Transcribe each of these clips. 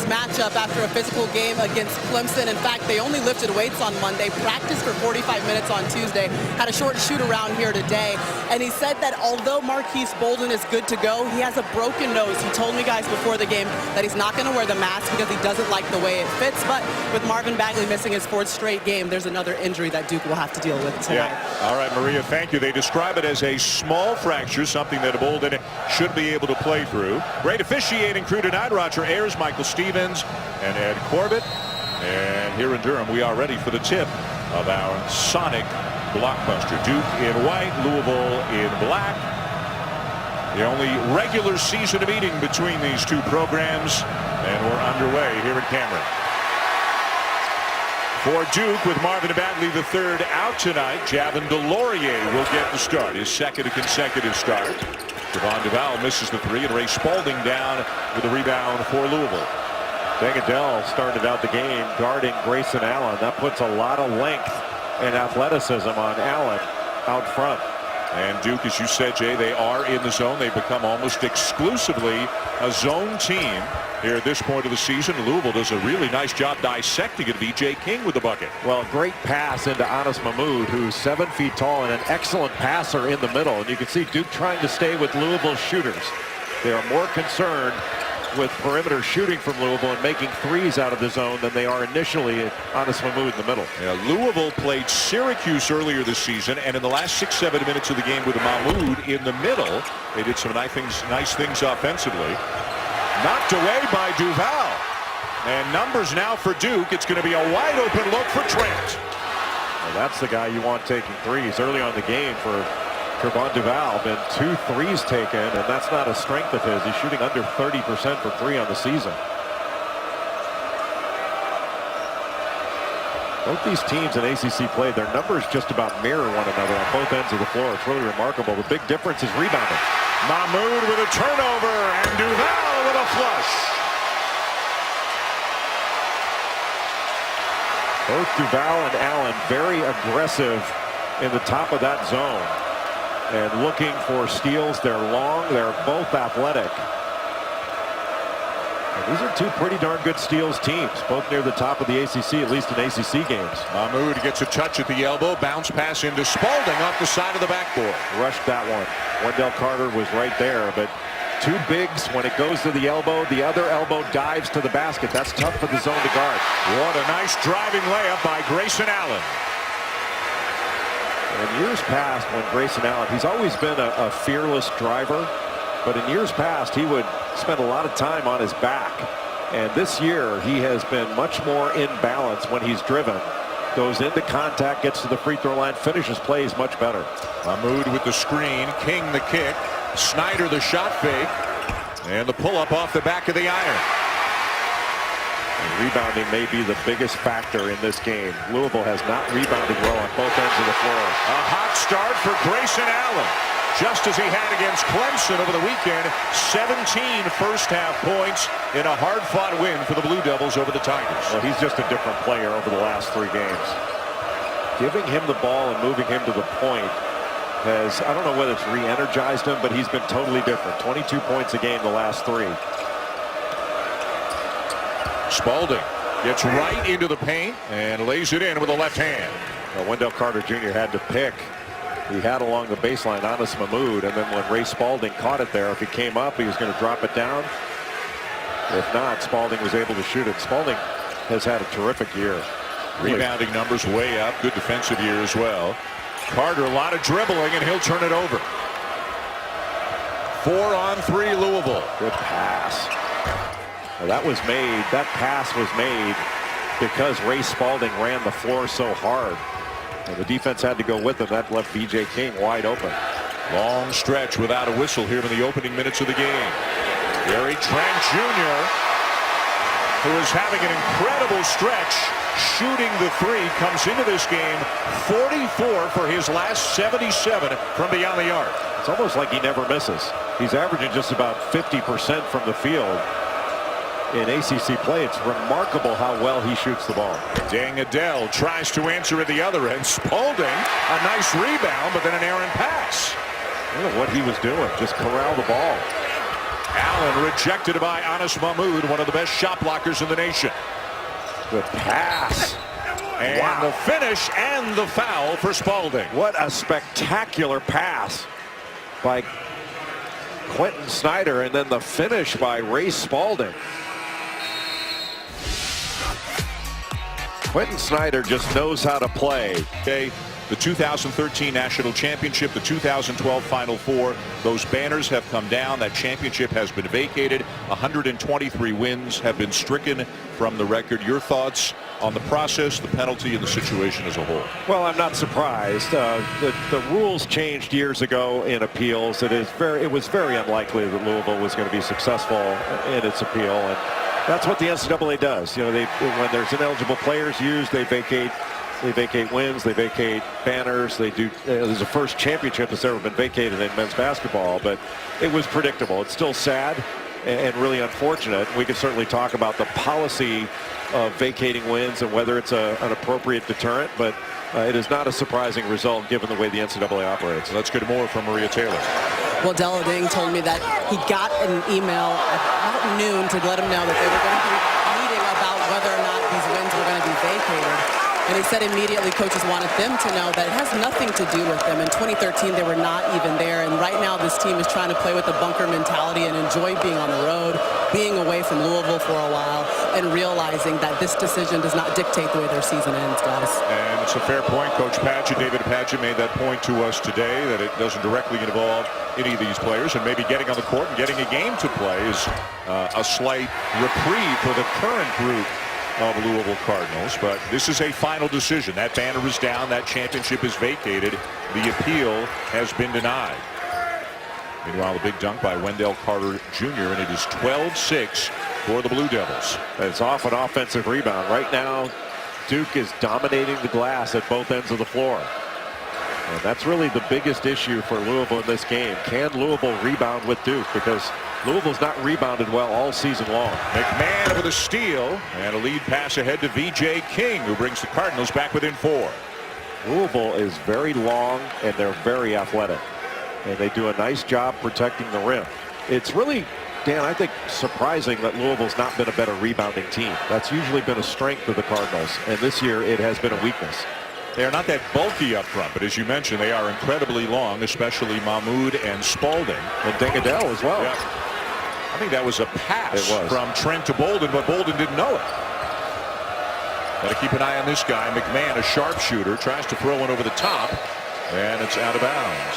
nice matchup after a physical game against Clemson. In fact, they only lifted weights on Monday, practiced for 45 minutes on Tuesday, had a short shoot around here today. And he said that although Marquise Bolden is good to go, he has a broken nose. He told me, guys, before the game that he's not going to wear the mask because he doesn't like the way it fits. But with Marvin Bagley missing his 4th straight game, there's another injury that Duke will have to deal with tonight. Yeah. All right, Maria, thank you. They describe it as a small fracture, something that Bolden should be able to play through. Great officiating crew tonight. Roger Ayers, Michael Stevens, and Ed Corbett. And here in Durham, we are ready for the tip of our Sonic blockbuster. Duke in white, Louisville in black. The only regular season meeting between these two programs, and we're underway here at Cameron. For Duke, with Marvin Bagley III out tonight, Javin DeLaurier will get the start, his 2nd consecutive start. Javon Duval misses the 3, and Ray Spalding down with a rebound for Louisville. Adell started out the game guarding Grayson Allen. That puts a lot of length and athleticism on Allen out front. And Duke, as you said, Jay, they are in the zone. They've become almost exclusively a zone team here at this point of the season. Louisville does a really nice job dissecting it. B.J. King with the bucket. Well, great pass into Anas Mahmoud, who's 7 feet tall and an excellent passer in the middle. And you can see Duke trying to stay with Louisville's shooters. They are more concerned with perimeter shooting from Louisville and making threes out of the zone than they are initially at Anas Mahmoud in the middle. Yeah, Louisville played Syracuse earlier this season, and in the last 6-7 minutes of the game with Mahmoud in the middle, they did some nice things offensively. Knocked away by Duval. And numbers now for Duke. It's going to be a wide open look for Trent. Well, that's the guy you want taking threes early on the game for Javon Duval. Been 2 threes taken, and that's not a strength of his. He's shooting under 30% for 3 on the season. Both these teams in ACC play, their numbers just about mirror one another on both ends of the floor. It's really remarkable. The big difference is rebounding. Mahmoud with a turnover, and Duval with a flush. Both Duval and Allen very aggressive in the top of that zone and looking for steals. They're long. They're both athletic. And these are 2 pretty darn good steals teams, both near the top of the ACC, at least in ACC games. Mahmoud gets a touch at the elbow. Bounce pass into Spalding off the side of the backboard. Rushed that one. Wendell Carter was right there, but 2 bigs. When it goes to the elbow, the other elbow dives to the basket. That's tough for the zone to guard. What a nice driving layup by Grayson Allen. In years past, when Grayson Allen, he's always been a fearless driver, but in years past, he would spend a lot of time on his back. And this year, he has been much more in balance when he's driven. Goes into contact, gets to the free throw line, finishes plays much better. Mahmoud with the screen, King the kick, Snyder the shot fake, and the pull-up off the back of the iron. And rebounding may be the biggest factor in this game. Louisville has not rebounded well on both ends of the floor. A hot start for Grayson Allen, just as he had against Clemson over the weekend. 17 first-half points in a hard-fought win for the Blue Devils over the Tigers. Well, he's just a different player over the last 3 games. Giving him the ball and moving him to the point has, I don't know whether it's re-energized him, but he's been totally different. 22 points a game the last 3. Spalding gets right into the paint and lays it in with a left hand. Well, Wendell Carter Jr. had to pick. He had along the baseline Anas Mahmoud, and then when Ray Spalding caught it there, if he came up, he was going to drop it down. If not, Spalding was able to shoot it. Spalding has had a terrific year. Rebounding numbers way up. Good defensive year as well. Carter, a lot of dribbling, and he'll turn it over. 4-on-3 Louisville. Good pass. Well, that pass was made because Ray Spalding ran the floor so hard. And the defense had to go with him. That left B.J. King wide open. Long stretch without a whistle here in the opening minutes of the game. Gary Trent Jr., who is having an incredible stretch, shooting the 3, comes into this game 44 for his last 77 from beyond the arc. It's almost like he never misses. He's averaging just about 50% from the field. In ACC play, it's remarkable how well he shoots the ball. Adell tries to answer at the other end. Spalding, a nice rebound, but then an errant pass. I don't know what he was doing. Just corral the ball. Allen rejected by Anas Mahmoud, one of the best shot blockers in the nation. Good pass. And wow. The finish and the foul for Spalding. What a spectacular pass by Quentin Snyder, and then the finish by Ray Spalding. Quentin Snyder just knows how to play. Okay, the 2013 National Championship, the 2012 Final Four, those banners have come down. That championship has been vacated. 123 wins have been stricken from the record. Your thoughts on the process, the penalty, and the situation as a whole? Well, I'm not surprised. The rules changed years ago in appeals. It was very unlikely that Louisville was going to be successful in its appeal, and that's what the NCAA does. You know, when there's ineligible players used, they vacate wins, they vacate banners. They do. There's the first championship that's ever been vacated in men's basketball, but it was predictable. It's still sad and really unfortunate. We could certainly talk about the policy of vacating wins and whether it's an appropriate deterrent, but it is not a surprising result given the way the NCAA operates. Let's get more from Maria Taylor. Well, Della Ding told me that he got an email at about noon to let him know that they were going to be meeting about whether or not these wins were going to be vacated. And he said immediately coaches wanted them to know that it has nothing to do with them. In 2013, they were not even there. And right now, this team is trying to play with the bunker mentality and enjoy being on the road, being away from Louisville for a while, and realizing that this decision does not dictate the way their season ends, guys. And it's a fair point. Coach Padgett, David Padgett, made that point to us today, that it doesn't directly involve any of these players. And maybe getting on the court and getting a game to play is a slight reprieve for the current group of Louisville Cardinals, but this is a final decision. That banner is down. That championship is vacated. The appeal has been denied. Meanwhile, the big dunk by Wendell Carter Jr., and it is 12-6 for the Blue Devils. It's off an offensive rebound. Right now, Duke is dominating the glass at both ends of the floor. And that's really the biggest issue for Louisville in this game. Can Louisville rebound with Duke? Because Louisville's not rebounded well all season long. McMahon with a steal and a lead pass ahead to V.J. King, who brings the Cardinals back within 4. Louisville is very long and they're very athletic. And they do a nice job protecting the rim. It's really, Dan, I think surprising that Louisville's not been a better rebounding team. That's usually been a strength of the Cardinals. And this year it has been a weakness. They are not that bulky up front, but as you mentioned, they are incredibly long, especially Mahmoud and Spalding. And Dingadell as well. Yeah. I think that was a pass from Trent to Bolden, but Bolden didn't know it. Got to keep an eye on this guy. McMahon, a sharpshooter, tries to throw one over the top, and it's out of bounds.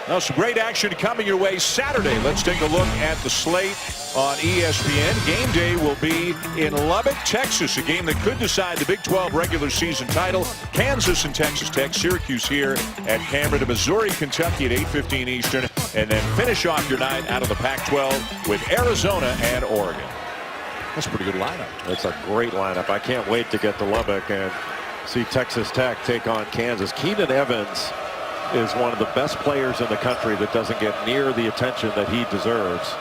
Now, some great action coming your way Saturday. Let's take a look at the slate on ESPN. Game day will be in Lubbock, Texas, a game that could decide the Big 12 regular season title. Kansas and Texas Tech, Syracuse here at Cameron, to Missouri, Kentucky at 8:15 Eastern, and then finish off your night out of the Pac-12 with Arizona and Oregon. That's a pretty good lineup. That's a great lineup. I can't wait to get to Lubbock and see Texas Tech take on Kansas. Keenan Evans is one of the best players in the country that doesn't get near the attention that he deserves.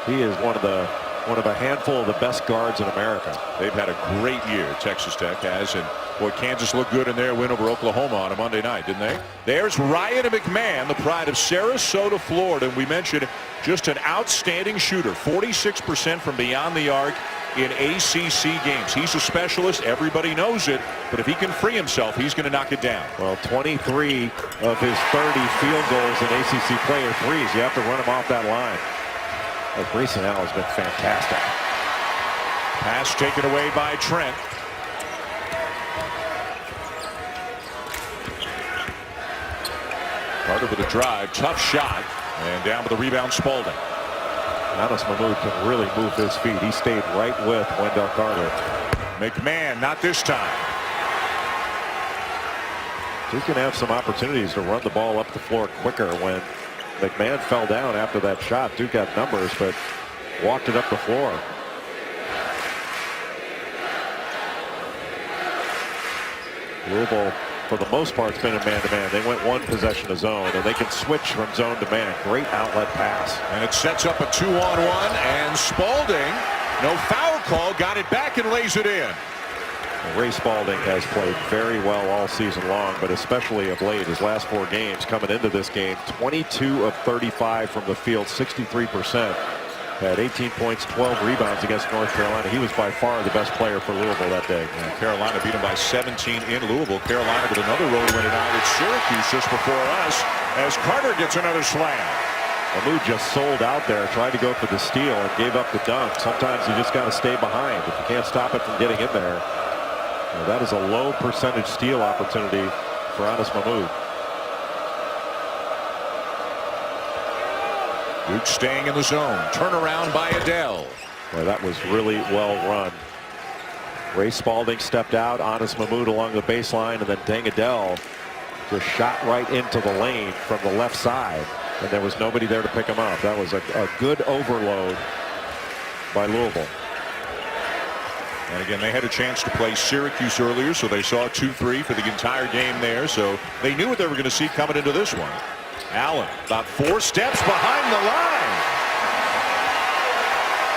He is one of a handful of the best guards in America. They've had a great year, Texas Tech has, and boy, Kansas looked good in their win over Oklahoma on a Monday night, didn't they? There's Ryan McMahon, the pride of Sarasota, Florida, and we mentioned just an outstanding shooter, 46% from beyond the arc in ACC games. He's a specialist. Everybody knows it. But if he can free himself, he's going to knock it down. Well, 23 of his 30 field goals in ACC play are threes. You have to run him off that line. Grayson Allen has been fantastic. Pass taken away by Trent. Carter with a drive. Tough shot. And down with the rebound, Spalding. Anas Mahmoud can really move his feet. He stayed right with Wendell Carter. McMahon, not this time. Duke can have some opportunities to run the ball up the floor quicker. When McMahon fell down after that shot, Duke got numbers, but walked it up the floor. Louisville, for the most part, has been in man-to-man. They went one possession to zone, and they can switch from zone to man. Great outlet pass. And it sets up a 2-on-1, and Spalding, no foul call, got it back and lays it in. Ray Spalding has played very well all season long, but especially of late. His last 4 games coming into this game, 22 of 35 from the field, 63%. Had 18 points, 12 rebounds against North Carolina. He was by far the best player for Louisville that day. Yeah, Carolina beat him by 17 in Louisville. Carolina with another road win tonight at Syracuse just before us as Carter gets another slam. Mahmoud just sold out there, tried to go for the steal and gave up the dunk. Sometimes you just got to stay behind. If you can't stop it from getting in there. That is a low percentage steal opportunity for Anas Mahmoud. Duke staying in the zone. Turnaround by Adele. Boy, that was really well run. Ray Spalding stepped out. Anas Mahmoud along the baseline, and then Deng Adele just shot right into the lane from the left side, and there was nobody there to pick him up. That was a good overload by Louisville. And again, they had a chance to play Syracuse earlier, so they saw 2-3 for the entire game there. So they knew what they were going to see coming into this one. Allen about 4 steps behind the line.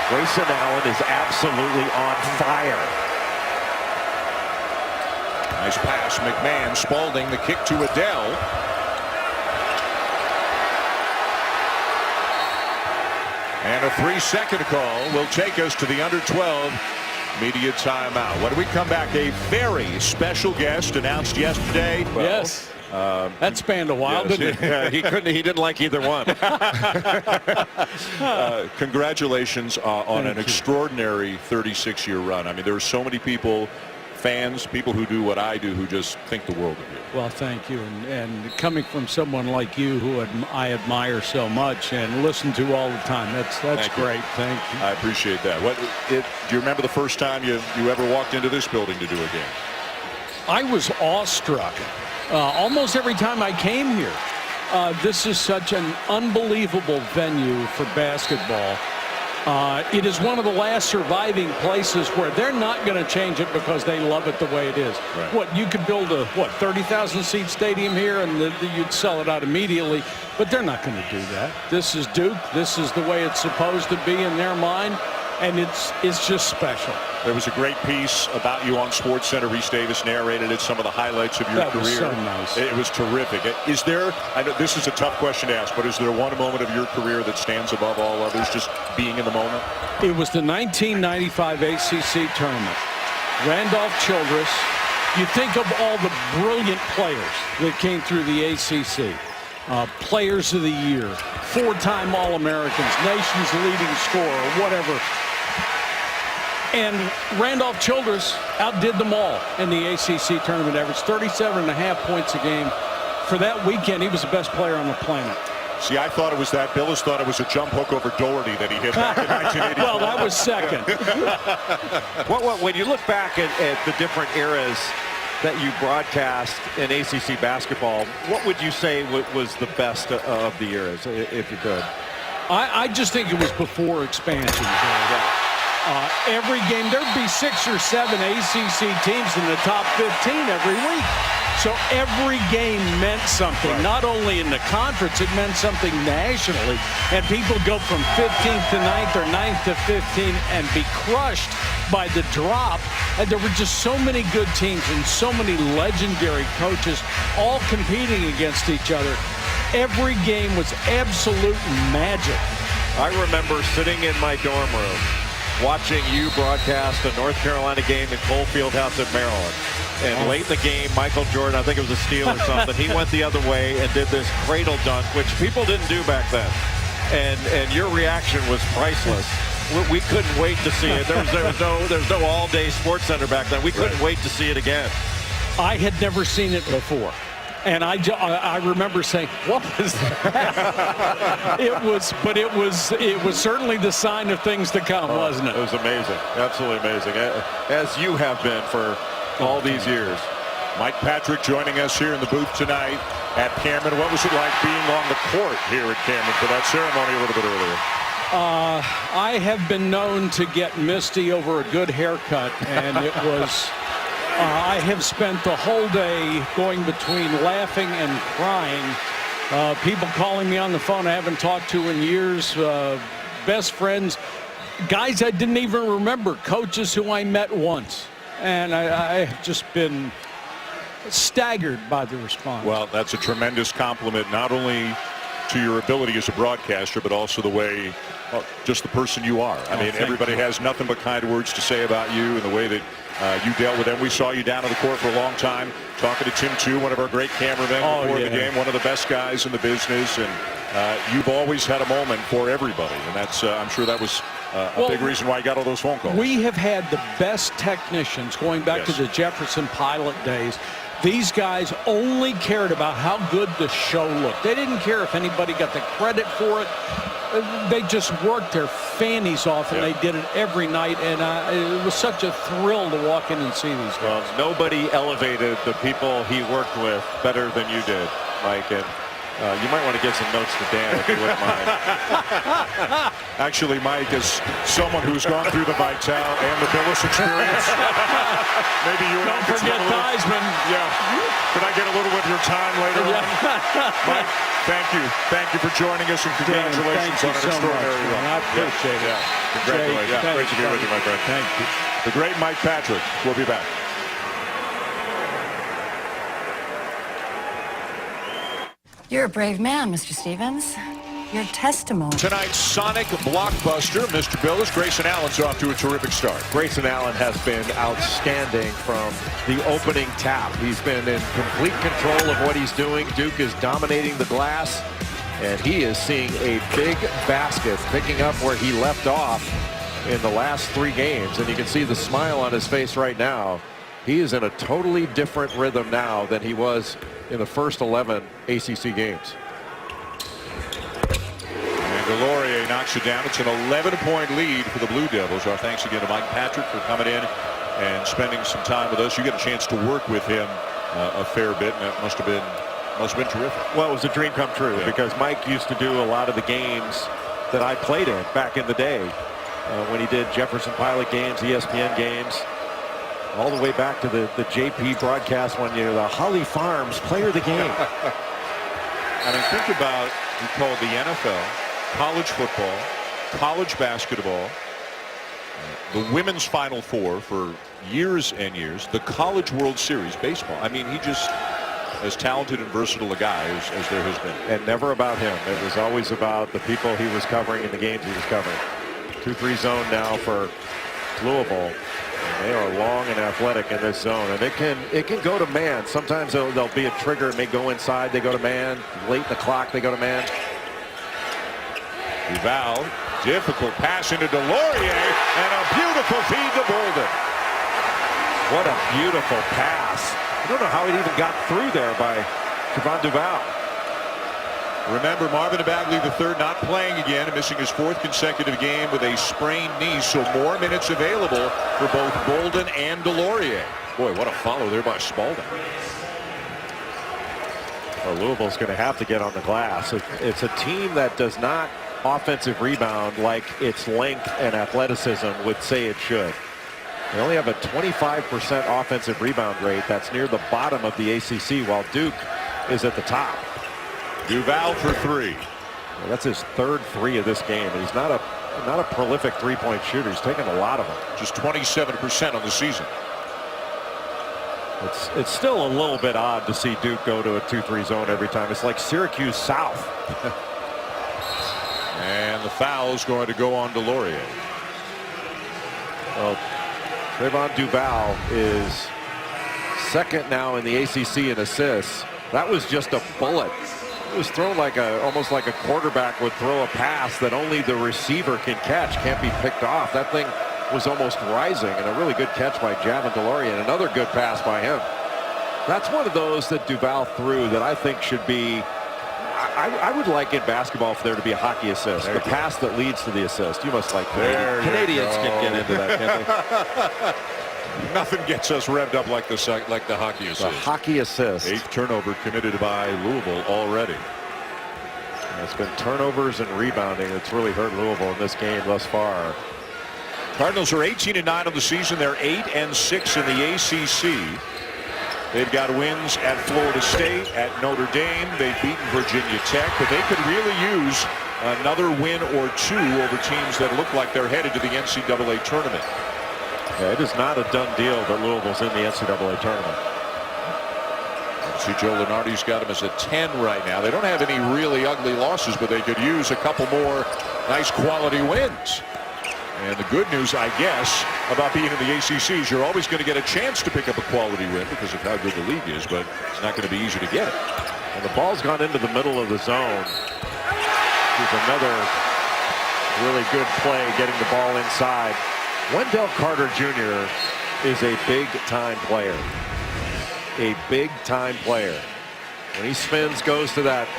Grayson Allen is absolutely on fire. Nice pass. McMahon. Spalding. The kick to Adele. And a 3-second call will take us to the under 12 media timeout. When we come back, a very special guest announced yesterday. Well, yes. That spanned a while, yes, didn't it? He didn't like either one. Congratulations on an extraordinary 36-year run. I mean, there are so many people, fans, people who do what I do, who just think the world of you. Well, thank you. And coming from someone like you, who I admire so much and listen to all the time, that's great. Thank you. I appreciate that. Do you remember the first time you ever walked into this building to do a game? I was awestruck almost every time I came here. This is such an unbelievable venue for basketball. It is one of the last surviving places where they're not going to change it because they love it the way it is. Right. What, you could build a 30,000 seat stadium here and you'd sell it out immediately, but they're not going to do that. This is Duke. This is the way it's supposed to be in their mind, and it's just special. There was a great piece about you on SportsCenter. Reese Davis narrated it, some of the highlights of your career. That was so nice. It was terrific. Is there, I know this is a tough question to ask, but is there one moment of your career that stands above all others, just being in the moment? It was the 1995 ACC tournament. Randolph Childress. You think of all the brilliant players that came through the ACC. Players of the year, 4-time All-Americans, nation's leading scorer, whatever. And Randolph Childress outdid them all in the ACC tournament, averaged 37.5 points a game. For that weekend, he was the best player on the planet. See, I thought it was that. Billis thought it was a jump hook over Doherty that he hit back in 1984. Well, that was second. When you look back at the different eras that you broadcast in ACC basketball, what would you say was the best of the eras, if you could? I just think it was before expansion. Every game, there'd be 6 or 7 ACC teams in the top 15 every week. So every game meant something, right. Not only in the conference, it meant something nationally. And people go from 15th to 9th or 9th to 15 and be crushed by the drop. And there were just so many good teams and so many legendary coaches all competing against each other. Every game was absolute magic. I remember sitting in my dorm room watching you broadcast a North Carolina game in Cole Fieldhouse in Maryland. And late in the game, Michael Jordan, I think it was a steal or something, he went the other way and did this cradle dunk, which people didn't do back then. And your reaction was priceless. We couldn't wait to see it. There was no all-day SportsCenter back then. We couldn't wait to see it again. I had never seen it before. And I remember saying, what was that? It was certainly the sign of things to come, wasn't it? It was amazing. Absolutely amazing. As you have been for all these years. Mike Patrick joining us here in the booth tonight at Cameron. What was it like being on the court here at Cameron for that ceremony a little bit earlier? I have been known to get misty over a good haircut, and it was... I have spent the whole day going between laughing and crying. People calling me on the phone I haven't talked to in years, best friends, guys I didn't even remember, coaches who I met once. And I have just been staggered by the response. Well, that's a tremendous compliment, not only to your ability as a broadcaster, but also the way, just the person you are. I mean, everybody has nothing but kind words to say about you and the way that you dealt with them. We saw you down on the court for a long time, talking to Tim Two, one of our great cameramen before the game, one of the best guys in the business, and you've always had a moment for everybody, and that's I'm sure that was a big reason why you got all those phone calls. We have had the best technicians going back to the Jefferson Pilot days. These guys only cared about how good the show looked. They didn't care if anybody got the credit for it. They just worked their fannies off, and they did it every night, and it was such a thrill to walk in and see these guys. Well, nobody elevated the people he worked with better than you did, Mike, and you might want to give some notes to Dan if you wouldn't mind. Actually, Mike, is someone who's gone through the Vital and the Billis experience. Maybe you and I Don't forget Theismann. Could I get a little of your time later on? Mike, thank you. Thank you for joining us, and congratulations on an extraordinary run. I appreciate it. Congratulations. Jay, great to be with you, my friend. Thank you. The great Mike Patrick. We'll be back. You're a brave man, Mr. Stevens. Your testimony. Tonight's Sonic blockbuster, Mr. Billis. Grayson Allen's off to a terrific start. Grayson Allen has been outstanding from the opening tap. He's been in complete control of what he's doing. Duke is dominating the glass, and he is seeing a big basket, picking up where he left off in the last 3 games. And you can see the smile on his face right now. He is in a totally different rhythm now than he was in the first 11 ACC games. And Delorier knocks it down. It's an 11-point lead for the Blue Devils. Our thanks again to Mike Patrick for coming in and spending some time with us. You get a chance to work with him a fair bit, and that must have been terrific. Well, it was a dream come true because Mike used to do a lot of the games that I played in back in the day when he did Jefferson Pilot games, ESPN games, all the way back to the JP broadcast one year, the Holly Farms Player of the Game. I mean, think about, we call it the NFL, college football, college basketball, the women's Final Four for years and years, the College World Series baseball. I mean, he just as talented and versatile a guy as there has been. And never about him. It was always about the people he was covering and the games he was covering. 2-3 zone now for Louisville. And they are long and athletic in this zone, and it can go to man. Sometimes there'll be a trigger. It may go inside. They go to man. Late in the clock, they go to man. Duval, difficult pass into Delorier, and a beautiful feed to Bolden. What a beautiful pass. I don't know how it even got through there by Javon Duval. Remember, Marvin Bagley III not playing again and missing his 4th consecutive game with a sprained knee, so more minutes available for both Bolden and Delorier. Boy, what a follow there by Spalding. Well, Louisville's going to have to get on the glass. It's a team that does not offensive rebound like its length and athleticism would say it should. They only have a 25% offensive rebound rate. That's near the bottom of the ACC, while Duke is at the top. Duval for 3. Well, that's his 3rd 3 of this game. He's not a prolific three-point shooter. He's taken a lot of them. Just 27% on the season. It's still a little bit odd to see Duke go to a 2-3 zone every time. It's like Syracuse South. And the foul is going to go on Delorier. Well, Trayvon Duval is 2nd now in the ACC in assists. That was just a bullet. It was thrown like almost like a quarterback would throw a pass that only the receiver can catch, can't be picked off. That thing was almost rising, and a really good catch by Javon Delorier, and another good pass by him. That's one of those that Duval threw that I think should be, I would like in basketball for there to be a hockey assist, the pass that leads to the assist. You must like Canadians can get into that, can't they? Nothing gets us revved up like the hockey assist. The hockey assist. 8th turnover committed by Louisville already. And it's been turnovers and rebounding that's really hurt Louisville in this game thus far. Cardinals are 18-9 on the season. They're 8-6 in the ACC. They've got wins at Florida State, at Notre Dame. They've beaten Virginia Tech, but they could really use another win or 2 over teams that look like they're headed to the NCAA tournament. Yeah, it is not a done deal that Louisville's in the NCAA tournament. See, Joe Lunardi's got him as a 10 right now. They don't have any really ugly losses, but they could use a couple more nice quality wins. And the good news, I guess, about being in the ACC is you're always going to get a chance to pick up a quality win because of how good the league is, but it's not going to be easy to get it. And the ball's gone into the middle of the zone. Here's another really good play getting the ball inside. Wendell Carter Jr. is a big-time player. A big-time player. When he spins, goes to that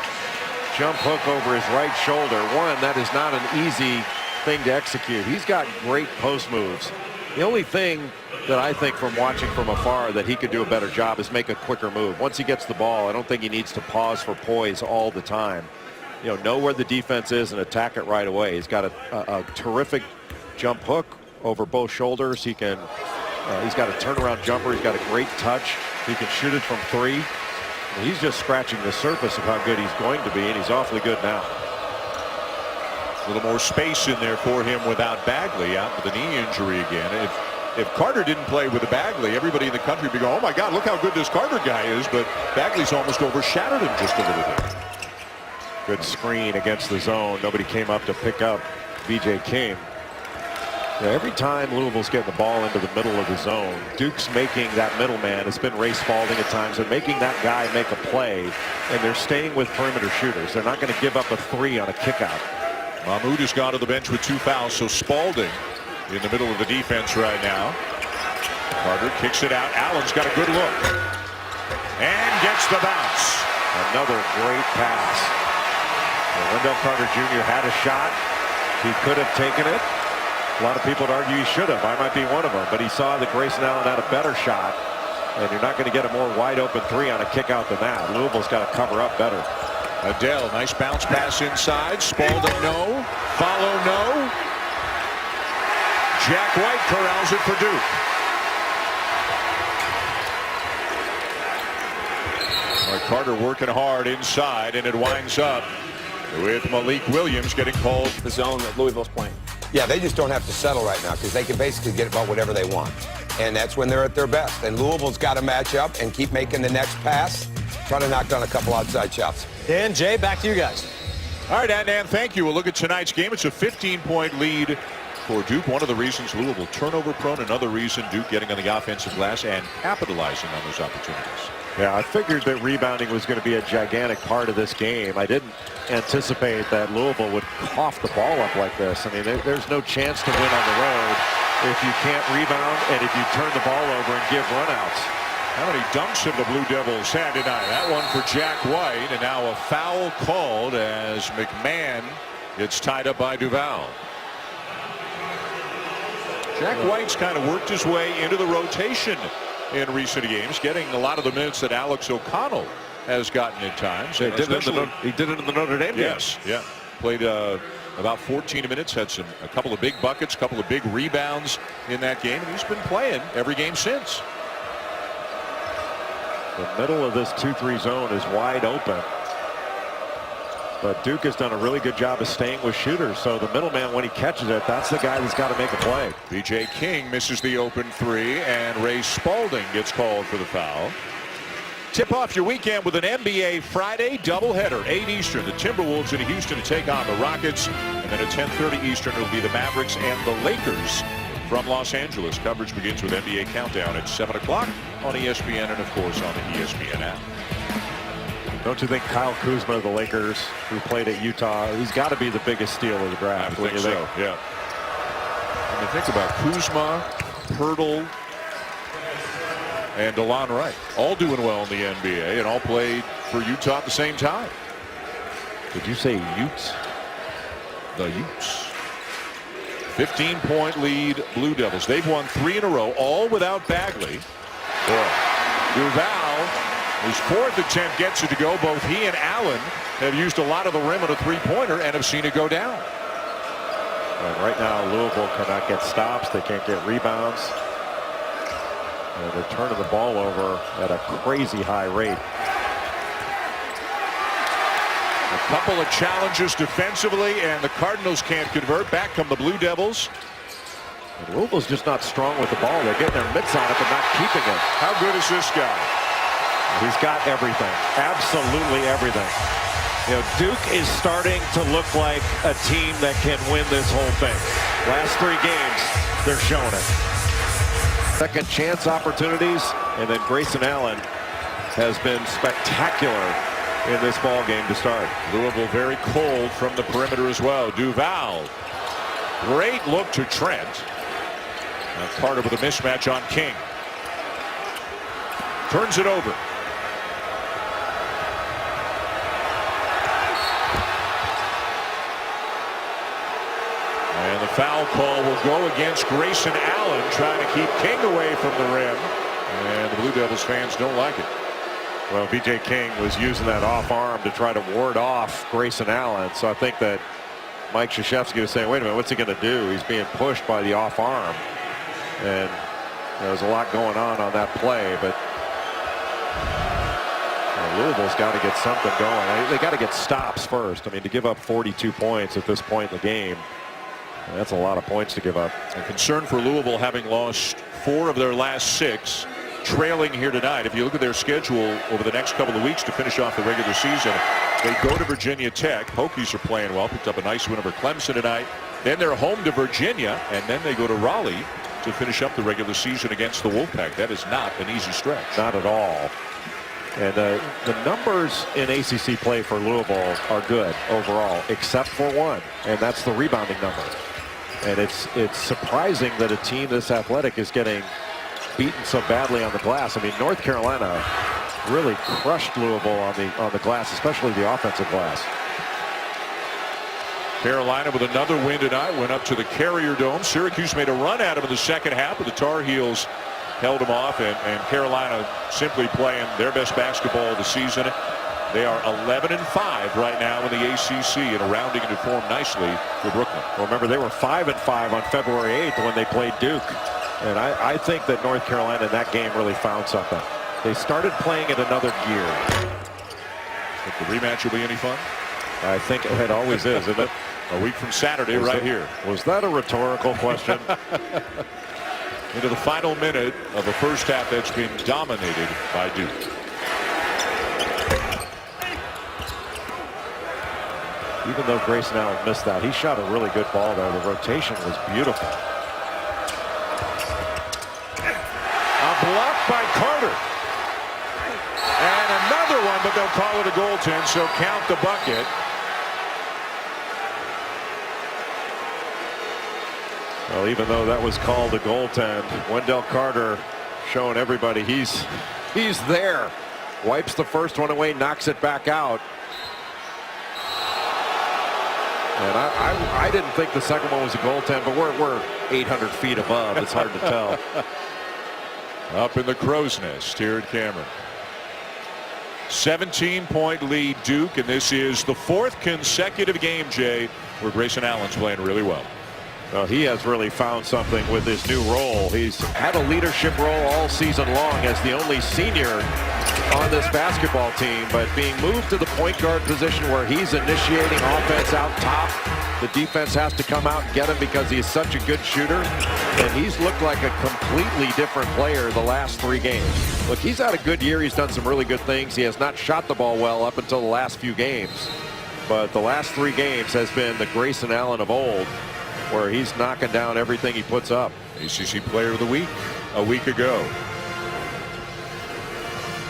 jump hook over his right shoulder. One, that is not an easy thing to execute. He's got great post moves. The only thing that I think from watching from afar that he could do a better job is make a quicker move. Once he gets the ball, I don't think he needs to pause for poise all the time. You know where the defense is and attack it right away. He's got a terrific jump hook over both shoulders. He's got a turnaround jumper. He's got a great touch. He can shoot it from 3. And he's just scratching the surface of how good he's going to be, and he's awfully good now. A little more space in there for him without Bagley out with a knee injury again. If Carter didn't play with a Bagley, everybody in the country would be going, oh my God, look how good this Carter guy is. But Bagley's almost overshadowed him just a little bit. Good screen against the zone. Nobody came up to pick up BJ King. Every time Louisville's getting the ball into the middle of the zone, Duke's making that middleman. It's been Ray Spalding at times, and making that guy make a play, and they're staying with perimeter shooters. They're not going to give up a 3 on a kickout. Mahmoud has gone to the bench with 2 fouls, so Spalding in the middle of the defense right now. Carter kicks it out. Allen's got a good look and gets the bounce. Another great pass. Wendell Carter Jr. had a shot. He could have taken it. A lot of people would argue he should have. I might be one of them, but he saw that Grayson Allen had a better shot, and you're not going to get a more wide open 3 on a kick out than that. Louisville's got to cover up better. Adele, nice bounce pass inside. Spalding, no. Follow, no. Jack White corrals it for Duke. All right, Carter working hard inside, and it winds up with Malik Williams getting called. The zone that Louisville's playing. Yeah, they just don't have to settle right now because they can basically get about whatever they want. And that's when they're at their best. And Louisville's got to match up and keep making the next pass, try to knock down a couple outside shots. Dan, Jay, back to you guys. All right, Adnan, thank you. We'll look at tonight's game. It's a 15-point lead for Duke. One of the reasons Louisville turnover prone, another reason Duke getting on the offensive glass and capitalizing on those opportunities. Yeah, I figured that rebounding was going to be a gigantic part of this game. I didn't anticipate that Louisville would cough the ball up like this. I mean, there's no chance to win on the road if you can't rebound and if you turn the ball over and give runouts. How many dunks have the Blue Devils had tonight? That one for Jack White, and now a foul called as McMahon gets tied up by Duval. Jack White's kind of worked his way into the rotation in recent games, getting a lot of the minutes that Alex O'Connell has gotten at times. He did it in the Notre Dame game. Yes, yeah. Played about 14 minutes, had a couple of big buckets, a couple of big rebounds in that game, and he's been playing every game since. The middle of this 2-3 zone is wide open. But Duke has done a really good job of staying with shooters. So the middleman, when he catches it, that's the guy that's got to make a play. BJ King misses the open 3, and Ray Spalding gets called for the foul. Tip off your weekend with an NBA Friday doubleheader. 8 Eastern, the Timberwolves in Houston to take on the Rockets. And then at 10:30 Eastern, it'll be the Mavericks and the Lakers from Los Angeles. Coverage begins with NBA Countdown at 7 o'clock on ESPN and, of course, on the ESPN app. Don't you think Kyle Kuzma of the Lakers, who played at Utah, he's got to be the biggest steal of the draft? I think so, yeah. I mean, think about Kuzma, Pirtle, and DeLon Wright, all doing well in the NBA and all played for Utah at the same time. Did you say Utes? The Utes. 15-point lead, Blue Devils. They've won 3 in a row, all without Bagley. Duval, his 4th attempt gets it to go. Both he and Allen have used a lot of the rim on a 3-pointer and have seen it go down. And right now, Louisville cannot get stops. They can't get rebounds. And they're turning the ball over at a crazy high rate. A couple of challenges defensively, and the Cardinals can't convert. Back come the Blue Devils. And Louisville's just not strong with the ball. They're getting their mitts on it, but not keeping it. How good is this guy? He's got everything, absolutely everything. You know, Duke is starting to look like a team that can win this whole thing. Last 3 games, they're showing it. Second chance opportunities, and then Grayson Allen has been spectacular in this ball game to start. Louisville very cold from the perimeter as well. Duval, great look to Trent. And Carter with a mismatch on King. Turns it over. And the foul call will go against Grayson Allen, trying to keep King away from the rim. And the Blue Devils fans don't like it. Well, B.J. King was using that off arm to try to ward off Grayson Allen. So I think that Mike Krzyzewski was saying, wait a minute, what's he going to do? He's being pushed by the off arm. And there's a lot going on that play. But Louisville's got to get something going. They got to get stops first. I mean, to give up 42 points at this point in the game, that's a lot of points to give up. A concern for Louisville, having lost 4 of their last 6, trailing here tonight. If you look at their schedule over the next couple of weeks to finish off the regular season, they go to Virginia Tech. Hokies are playing well, picked up a nice win over Clemson tonight. Then they're home to Virginia, and then they go to Raleigh to finish up the regular season against the Wolfpack. That is not an easy stretch. Not at all. And the numbers in ACC play for Louisville are good overall, except for one, and that's the rebounding number. And it's surprising that a team this athletic is getting beaten so badly on the glass. I mean, North Carolina really crushed Louisville on the glass, especially the offensive glass. Carolina with another win tonight, went up to the Carrier Dome. Syracuse made a run at him in the second half, but the Tar Heels held them off, and Carolina simply playing their best basketball of the season. They are 11-5 right now in the ACC and rounding into form nicely for Brooklyn. Well, remember, they were 5-5 on February 8th when they played Duke. And I think that North Carolina in that game really found something. They started playing at another gear. Think the rematch will be any fun? I think it always is, isn't it? A week from Saturday, right here. Was that a rhetorical question? Into the final minute of the first half that's been dominated by Duke. Even though Grayson Allen missed that, he shot a really good ball there. The rotation was beautiful. A block by Carter. And another one, but they'll call it a goaltend, so count the bucket. Well, even though that was called a goaltend, Wendell Carter showing everybody he's there. Wipes the first one away, knocks it back out. And I didn't think the second one was a goaltend, but we're 800 feet above. It's hard to tell. Up in the crow's nest here at Cameron. 17-point lead Duke, and this is the 4th consecutive game, Jay, where Grayson Allen's playing really well. Well, he has really found something with his new role. He's had a leadership role all season long as the only senior on this basketball team, but being moved to the point guard position where he's initiating offense out top. The defense has to come out and get him because he is such a good shooter, and he's looked like a completely different player the last 3 games. Look, he's had a good year. He's done some really good things. He has not shot the ball well up until the last few games, but the last 3 games has been the Grayson Allen of old, where he's knocking down everything he puts up. ACC Player of the Week a week ago.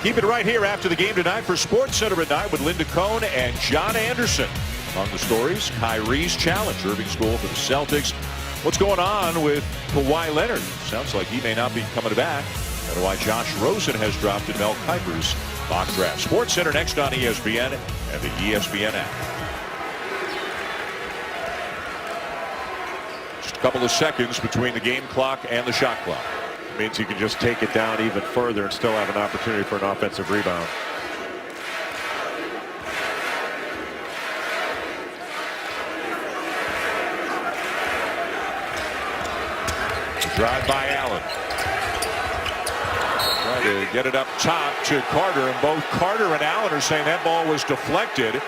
Keep it right here after the game tonight for Sports Center at Night with Linda Cohn and John Anderson. Among the stories, Kyrie's challenge, Irving's goal for the Celtics. What's going on with Kawhi Leonard? Sounds like he may not be coming back. And why Josh Rosen has dropped in Mel Kiper's mock draft. Sports Center next on ESPN and the ESPN app. Just a couple of seconds between the game clock and the shot clock. It means you can just take it down even further and still have an opportunity for an offensive rebound. Drive by Allen. Trying to get it up top to Carter, and both Carter and Allen are saying that ball was deflected.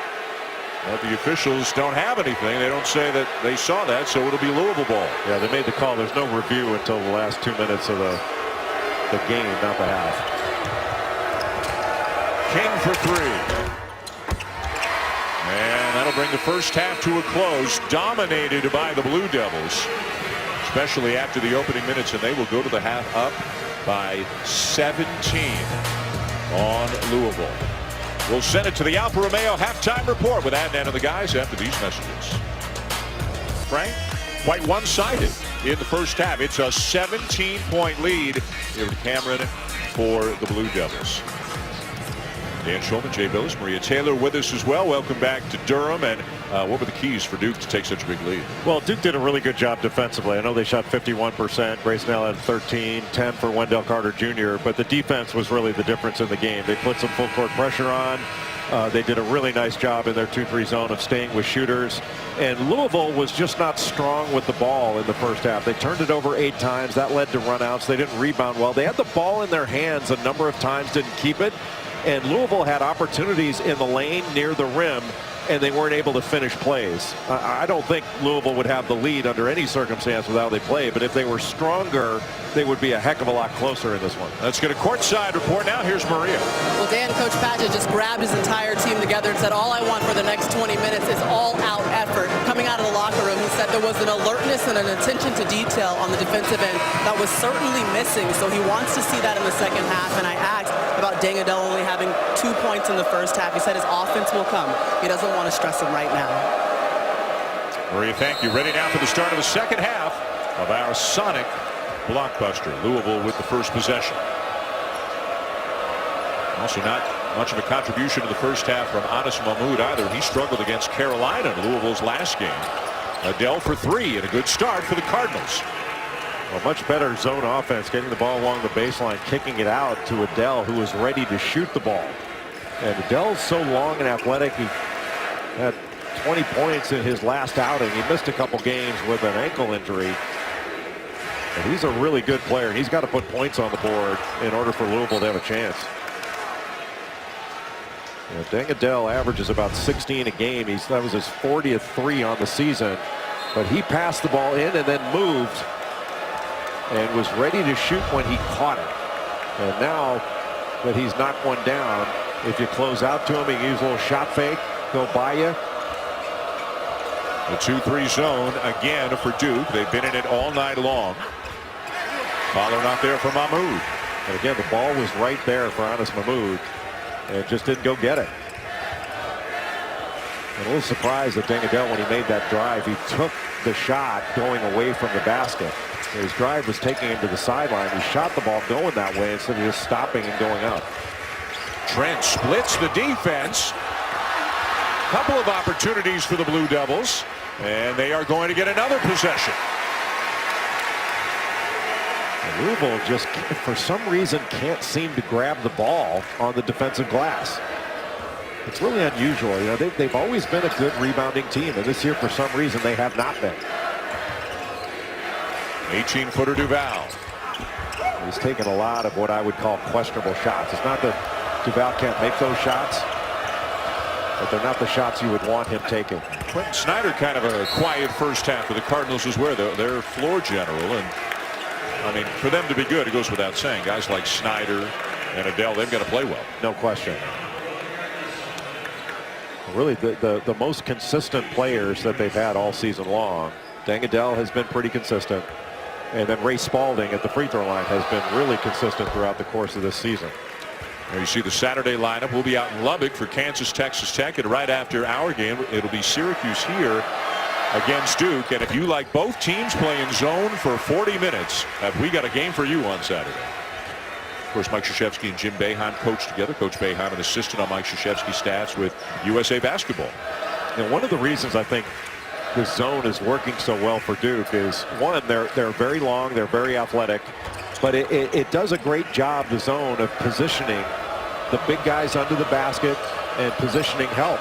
But the officials don't have anything. They don't say that they saw that, so it'll be Louisville ball. Yeah, they made the call. There's no review until the last 2 minutes of the game, not the half. King for three. And that'll bring the first half to a close, dominated by the Blue Devils, especially after the opening minutes, and they will go to the half up by 17 on Louisville. We'll send it to the Alfa Romeo halftime report with Adnan and the guys after these messages. Frank, quite one-sided in the first half. It's a 17-point lead here to Cameron for the Blue Devils. Dan Schulman, Jay Billis, Maria Taylor with us as well. Welcome back to Durham. And what were the keys for Duke to take such a big lead? Well, Duke did a really good job defensively. I know they shot 51%. Grayson Allen had 13, 10 for Wendell Carter Jr. But the defense was really the difference in the game. They put some full court pressure on. They did a really nice job in their 2-3 zone of staying with shooters. And Louisville was just not strong with the ball in the first half. They turned it over 8 times. That led to runouts. They didn't rebound well. They had the ball in their hands a number of times, didn't keep it. And Louisville had opportunities in the lane near the rim, and they weren't able to finish plays. I don't think Louisville would have the lead under any circumstance with how they play, but if they were stronger, they would be a heck of a lot closer in this one. Let's get a courtside report now. Here's Maria. Well, Dan, Coach Patchett just grabbed his entire team together and said, all I want for the next 20 minutes is all-out effort. Coming out of the locker room, he said there was an alertness and an attention to detail on the defensive end that was certainly missing, so he wants to see that in the second half. And I asked about Dangadell only having 2 points in the first half. He said his offense will come. He doesn't want to stress him right now. Maria, thank you. Ready now for the start of the second half of our Sonic blockbuster. Louisville with the first possession. Also not much of a contribution to the first half from Anas Mahmoud either. He struggled against Carolina in Louisville's last game. Adele for 3 and a good start for the Cardinals. A much better zone offense, getting the ball along the baseline, kicking it out to Adele, who was ready to shoot the ball. And Adele's so long and athletic. He had 20 points in his last outing. He missed a couple games with an ankle injury. But he's a really good player, and he's got to put points on the board in order for Louisville to have a chance. Dangadell averages about 16 a game. That was his 40th 3 on the season. But he passed the ball in and then moved and was ready to shoot when he caught it. And now that he's knocked one down, if you close out to him, he can use a little shot fake, go by you. The 2-3 zone again for Duke. They've been in it all night long. Follow not there for Mahmoud. And again, the ball was right there for Anas Mahmoud, and just didn't go get it. I'm a little surprised that Dangadell, when he made that drive, he took the shot going away from the basket. His drive was taking him to the sideline. He shot the ball going that way instead of just stopping and going up. Trent splits the defense. Couple of opportunities for the Blue Devils, and they are going to get another possession. And Louisville just, for some reason, can't seem to grab the ball on the defensive glass. It's really unusual. You know, they've always been a good rebounding team, and this year, for some reason, they have not been. 18-footer Duval. He's taken a lot of what I would call questionable shots. It's not that Duval can't make those shots, but they're not the shots you would want him taking. Quentin Snyder, kind of a quiet first half for the Cardinals, is where their floor general. And I mean, for them to be good, it goes without saying. Guys like Snyder and Adele, they've got to play well. No question. Really, the most consistent players that they've had all season long. Dangadell has been pretty consistent. And then Ray Spalding at the free throw line has been really consistent throughout the course of this season. There you see the Saturday lineup. We'll be out in Lubbock for Kansas, Texas Tech. And right after our game, it'll be Syracuse here against Duke. And if you like both teams playing zone for 40 minutes, we got a game for you on Saturday. Of course, Mike Krzyzewski and Jim Boeheim coach together. Coach Boeheim, an assistant on Mike Krzyzewski's staffs with USA Basketball. And one of the reasons I think this zone is working so well for Duke is, one, they're very long, they're very athletic, but it does a great job, the zone, of positioning the big guys under the basket and positioning help.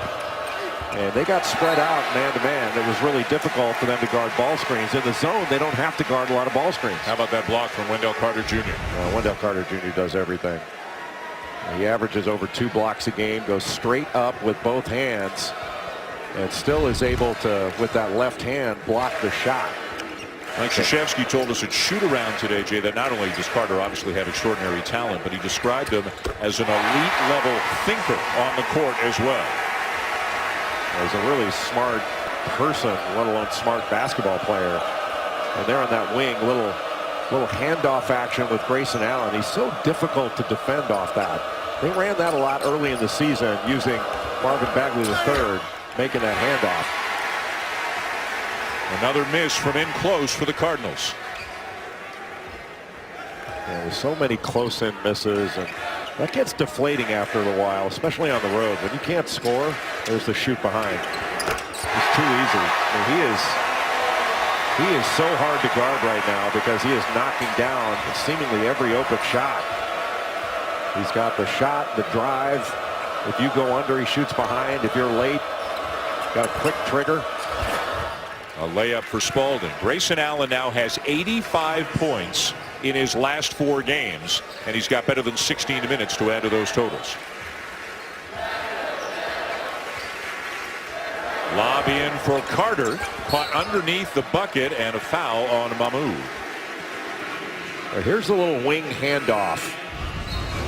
And they got spread out man to man. It was really difficult for them to guard ball screens. In the zone, they don't have to guard a lot of ball screens. How about that block from Wendell Carter Jr.? Wendell Carter Jr. does everything. He averages over 2 blocks a game, goes straight up with both hands, and still is able to, with that left hand, block the shot. Like Krzyzewski told us at shoot-around today, Jay, that not only does Carter obviously have extraordinary talent, but he described him as an elite-level thinker on the court as well. He's a really smart person, let alone smart basketball player. And there on that wing, little handoff action with Grayson Allen. He's so difficult to defend off that. They ran that a lot early in the season using Marvin Bagley III making that handoff. Another miss from in close for the Cardinals. Yeah, with so many close-in misses, and that gets deflating after a while, especially on the road. When you can't score, there's the shoot behind. It's too easy. I mean, he is so hard to guard right now because he is knocking down seemingly every open shot. He's got the shot, the drive. If you go under, he shoots behind. If you're late, got a quick trigger. A layup for Spalding. Grayson Allen now has 85 points in his last 4 games, and he's got better than 16 minutes to add to those totals. Lob in for Carter, caught underneath the bucket, and a foul on Mahmoud. Here's a little wing handoff.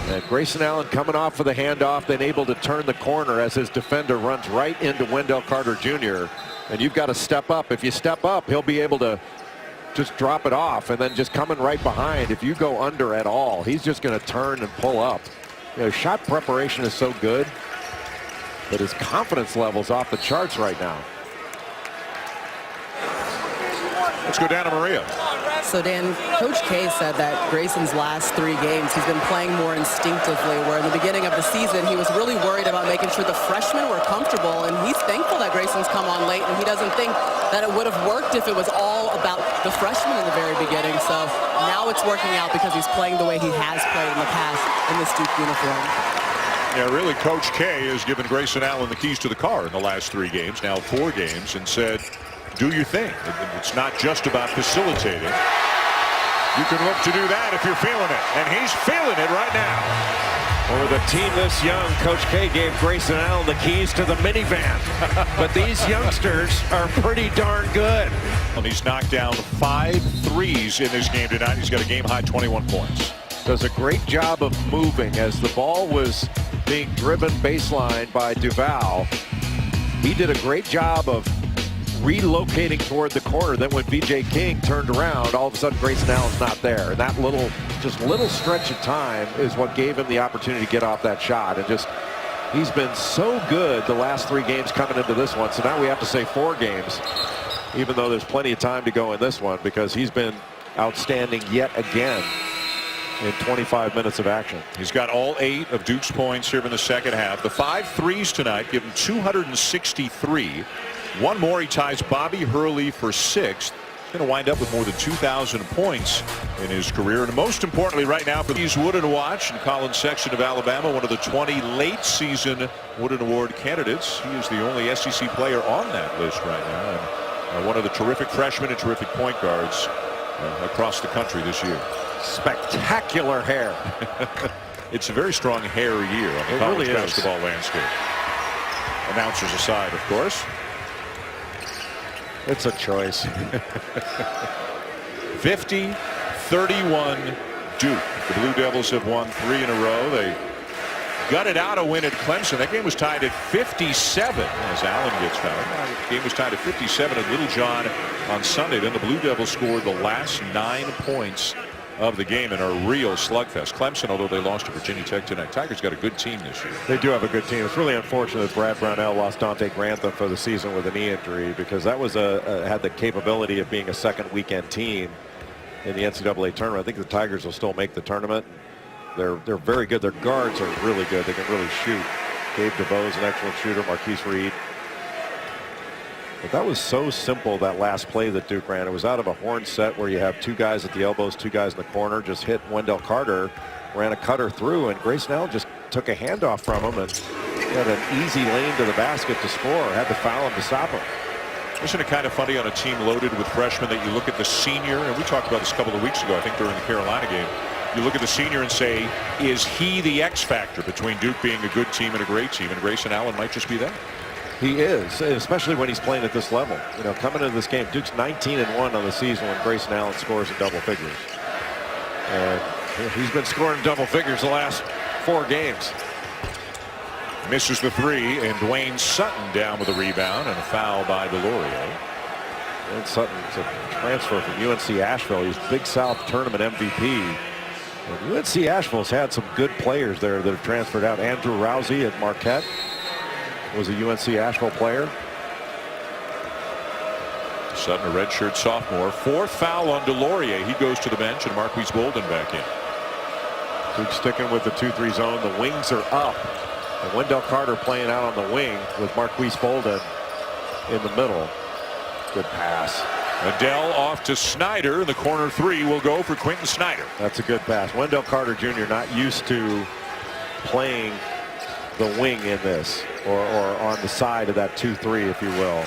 And Grayson Allen coming off for the handoff, then able to turn the corner as his defender runs right into Wendell Carter Jr. And you've got to step up. If you step up, he'll be able to just drop it off, and then just coming right behind. If you go under at all, he's just going to turn and pull up. You know, shot preparation is so good, but his confidence level's off the charts right now. Let's go down to Maria. So, Dan, Coach K said that Grayson's last 3 games, he's been playing more instinctively, where in the beginning of the season, he was really worried about making sure the freshmen were comfortable, and he's thankful that Grayson's come on late, and he doesn't think that it would have worked if it was all about the freshmen in the very beginning. So now it's working out because he's playing the way he has played in the past in this Duke uniform. Yeah, really, Coach K has given Grayson Allen the keys to the car in the last 3 games, now 4 games, and said, do your thing. It's not just about facilitating. You can look to do that if you're feeling it, and he's feeling it right now. Or the team this young, Coach K gave Grayson Allen the keys to the minivan. But these youngsters are pretty darn good. And he's knocked down 5 threes in this game tonight. He's got a game-high 21 points. Does a great job of moving as the ball was being driven baseline by Duval. He did a great job of relocating toward the corner. Then when VJ King turned around, all of a sudden Grayson Allen's not there. And that little stretch of time is what gave him the opportunity to get off that shot. And just, he's been so good the last 3 games coming into this one. So now we have to say 4 games, even though there's plenty of time to go in this one, because he's been outstanding yet again in 25 minutes of action. He's got all 8 of Duke's points here in the second half. The 5 threes tonight give him 263. One more, he ties Bobby Hurley for 6th. He's going to wind up with more than 2,000 points in his career. And most importantly right now for these Wooden Watch and Collin Sexton of Alabama, one of the 20 late season Wooden Award candidates. He is the only SEC player on that list right now. And one of the terrific freshmen and terrific point guards across the country this year. Spectacular hair. It's a very strong hair year on the college basketball landscape. Announcers aside, of course. It's a choice. 50-31 Duke. The Blue Devils have won 3 in a row. They gutted out a win at Clemson. That game was tied at 57 as Allen gets fouled. The game was tied at 57 at Littlejohn on Sunday. Then the Blue Devils scored the last 9 points of the game in a real slugfest. Clemson, although they lost to Virginia Tech tonight, Tigers got a good team this year. They do have a good team. It's really unfortunate that Brad Brownell lost Dante Grantham for the season with a knee injury, because that was had the capability of being a second weekend team in the NCAA tournament. I think the Tigers will still make the tournament. They're very good. Their guards are really good. They can really shoot. Gabe DeVoe is an excellent shooter. Marquise Reed. But that was so simple, that last play that Duke ran. It was out of a horn set where you have 2 guys at the elbows, 2 guys in the corner, just hit Wendell Carter, ran a cutter through, and Grayson Allen just took a handoff from him and had an easy lane to the basket to score. Had to foul him to stop him. Isn't it kind of funny on a team loaded with freshmen that you look at the senior, and we talked about this a couple of weeks ago, I think during the Carolina game. You look at the senior and say, is he the X factor between Duke being a good team and a great team? And Grayson Allen might just be that. He is, especially when he's playing at this level. You know, coming into this game, Duke's 19-1 on the season when Grayson Allen scores in double figures. And he's been scoring double figures the last 4 games. Misses the 3, and Dwayne Sutton down with a rebound and a foul by DeLaurier. And Sutton's a transfer from UNC Asheville. He's Big South Tournament MVP. And UNC Asheville's had some good players there that have transferred out. Andrew Rousey at Marquette was a UNC Asheville player. Sutton, a redshirt sophomore. 4th foul on DeLaurier. He goes to the bench, and Marquise Bolden back in. Duke sticking with the 2-3 zone. The wings are up. And Wendell Carter playing out on the wing with Marquise Bolden in the middle. Good pass. Adele off to Snyder. And the corner 3 will go for Quentin Snyder. That's a good pass. Wendell Carter Jr. not used to playing the wing in this, or on the side of that 2-3, if you will.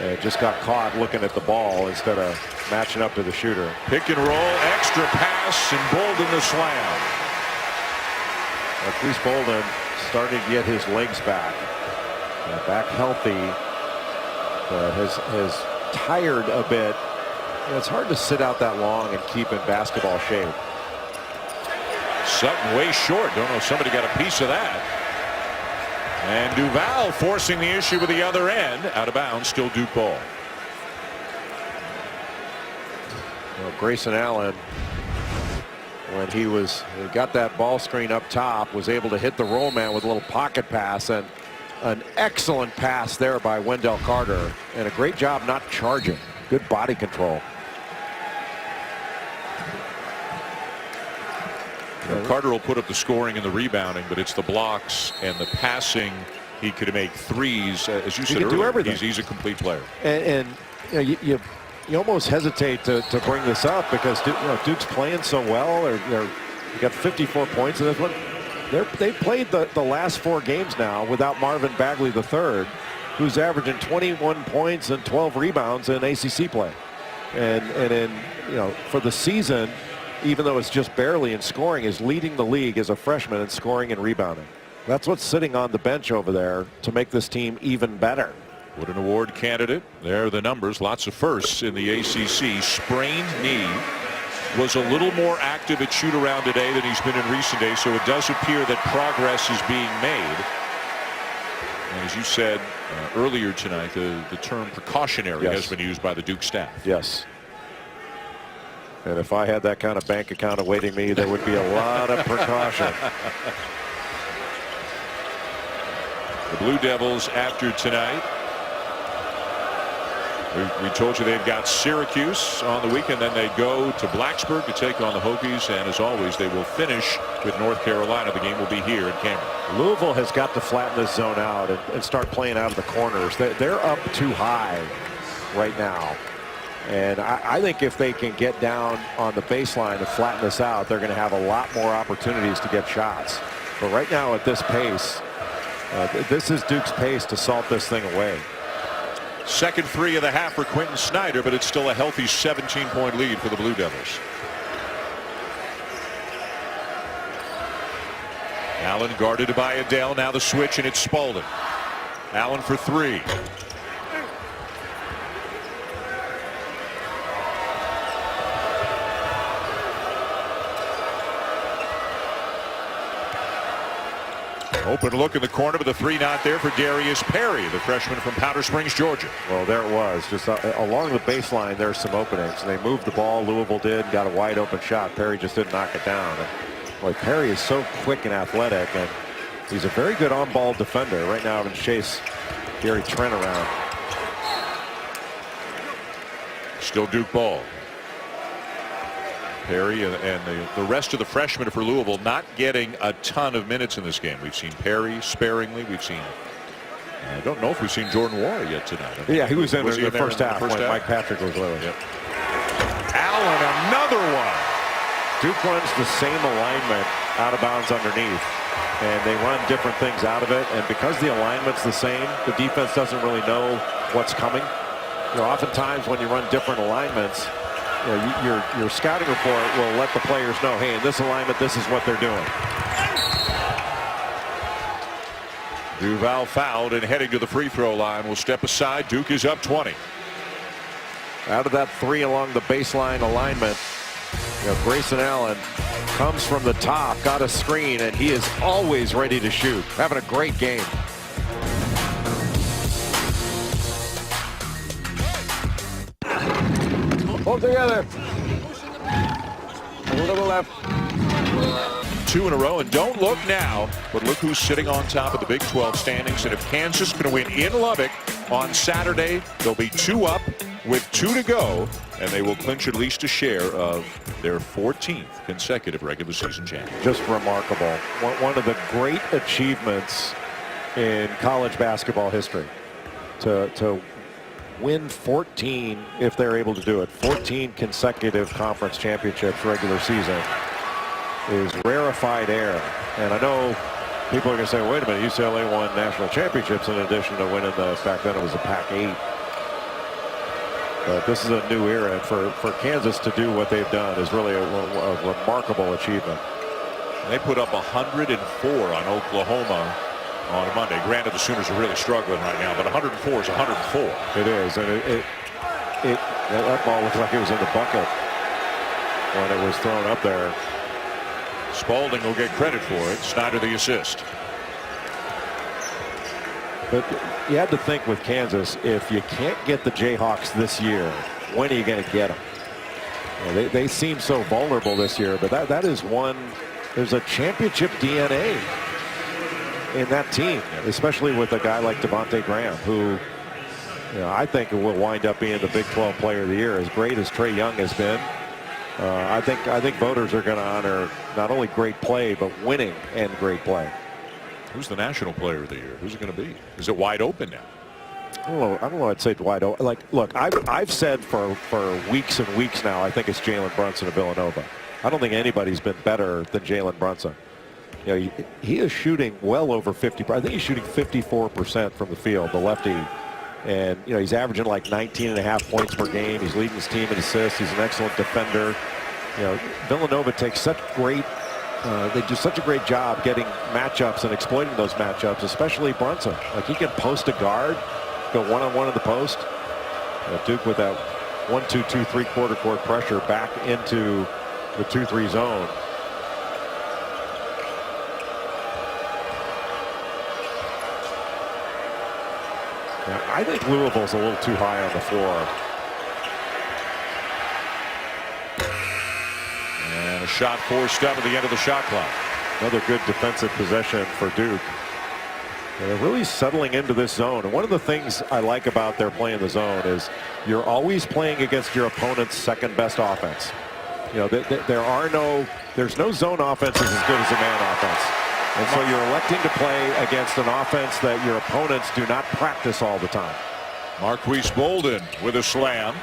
And just got caught looking at the ball instead of matching up to the shooter. Pick and roll, extra pass, and Bolden the slam. Marquise Bolden starting to get his legs back. Back healthy. Has tired a bit. It's hard to sit out that long and keep in basketball shape. Sutton way short. Don't know if somebody got a piece of that. And Duval forcing the issue with the other end. Out of bounds, still Duke ball. Well, Grayson Allen, when he got that ball screen up top, was able to hit the roll man with a little pocket pass, and an excellent pass there by Wendell Carter, and a great job not charging. Good body control. Carter will put up the scoring and the rebounding, but it's the blocks and the passing. He could make threes, as you said earlier. Do everything. He's a complete player. And you know, you almost hesitate to bring this up because Duke's playing so well. You got 54 points in this one. They played the last 4 games now without Marvin Bagley III, who's averaging 21 points and 12 rebounds in ACC play. And for the season, even though it's just barely in scoring, is leading the league as a freshman in scoring and rebounding. That's what's sitting on the bench over there to make this team even better. What an award candidate. There are the numbers. Lots of firsts in the ACC. Sprained knee. Was a little more active at shoot around today than he's been in recent days, so it does appear that progress is being made. And as you said earlier tonight, the term precautionary has been used by the Duke staff. Yes. And if I had that kind of bank account awaiting me, there would be a lot of precaution. The Blue Devils after tonight. We told you they've got Syracuse on the weekend, then they go to Blacksburg to take on the Hokies, and as always they will finish with North Carolina. The game will be here in Cameron. Louisville has got to flatten this zone out and start playing out of the corners. They're up too high right now. And I think if they can get down on the baseline and flatten this out, they're going to have a lot more opportunities to get shots. But right now at this pace, this is Duke's pace to salt this thing away. Second 3 of the half for Quentin Snyder, but it's still a healthy 17-point lead for the Blue Devils. Allen guarded by Adele. Now the switch, and it's Spalding. Allen for 3. Open look in the corner, but the 3 not there for Darius Perry, the freshman from Powder Springs, Georgia. Well, there it was. Just along the baseline, there's some openings. And they moved the ball. Louisville did. Got a wide open shot. Perry just didn't knock it down. And, boy, Perry is so quick and athletic, and he's a very good on-ball defender. Right now, having to chase Gary Trent around. Still Duke ball. Perry and the rest of the freshmen for Louisville not getting a ton of minutes in this game. We've seen Perry sparingly. We've seen, I don't know if we've seen Jordan Wara yet tonight. Yeah, he was in the first half when half? Mike Patrick was with him. Yep. Allen, another one. Duke runs the same alignment out of bounds underneath, and they run different things out of it. And because the alignment's the same, the defense doesn't really know what's coming. Oftentimes when you run different alignments, your scouting report will let the players know, hey, in this alignment, this is what they're doing. Duval fouled and heading to the free throw line. Will step aside. Duke is up 20. Out of that 3 along the baseline alignment, Grayson Allen comes from the top, got a screen, and he is always ready to shoot. Having a great game. Hold together. A little left. 2 in a row, and don't look now, but look who's sitting on top of the Big 12 standings. And if Kansas can win in Lubbock on Saturday, they'll be 2 up with 2 to go, and they will clinch at least a share of their 14th consecutive regular season championship. Just remarkable. One of the great achievements in college basketball history to win 14, if they're able to do it, 14 consecutive conference championships regular season is rarefied air. And I know people are going to say, wait a minute, UCLA won national championships in addition to winning back then it was a Pac-8. But this is a new era, and for Kansas to do what they've done is really a remarkable achievement. They put up 104 on Oklahoma on Monday. Granted, the Sooners are really struggling right now, but 104 is 104. It is, and that ball looked like it was in the bucket when it was thrown up there. Spalding will get credit for it. Snyder the assist. But you had to think with Kansas, if you can't get the Jayhawks this year, when are you going to get them? They seem so vulnerable this year, but that is one. There's a championship DNA in that team, especially with a guy like Devontae Graham, who I think will wind up being the Big 12 Player of the Year. As great as Trae Young has been, I think voters are going to honor not only great play, but winning and great play. Who's the National Player of the Year? Who's it going to be? Is it wide open now? I don't know. I'd say wide open. Look, I've said for weeks and weeks now, I think it's Jalen Brunson of Villanova. I don't think anybody's been better than Jalen Brunson. He is shooting well over 50. I think he's shooting 54% from the field, the lefty. And, he's averaging like 19.5 points per game. He's leading his team in assists. He's an excellent defender. Villanova takes such great they do such a great job getting matchups and exploiting those matchups, especially Brunson. Like, he can post a guard, go one-on-one in the post. Duke with that 1-2, 2, 3/4 court pressure back into the 2-3 zone. Now, I think Louisville's a little too high on the floor. And a shot forced up at the end of the shot clock. Another good defensive possession for Duke. And they're really settling into this zone. And one of the things I like about their play in the zone is you're always playing against your opponent's second best offense. There's no zone offense as good as a man offense. And so you're electing to play against an offense that your opponents do not practice all the time. Marquise Bolden with a slam,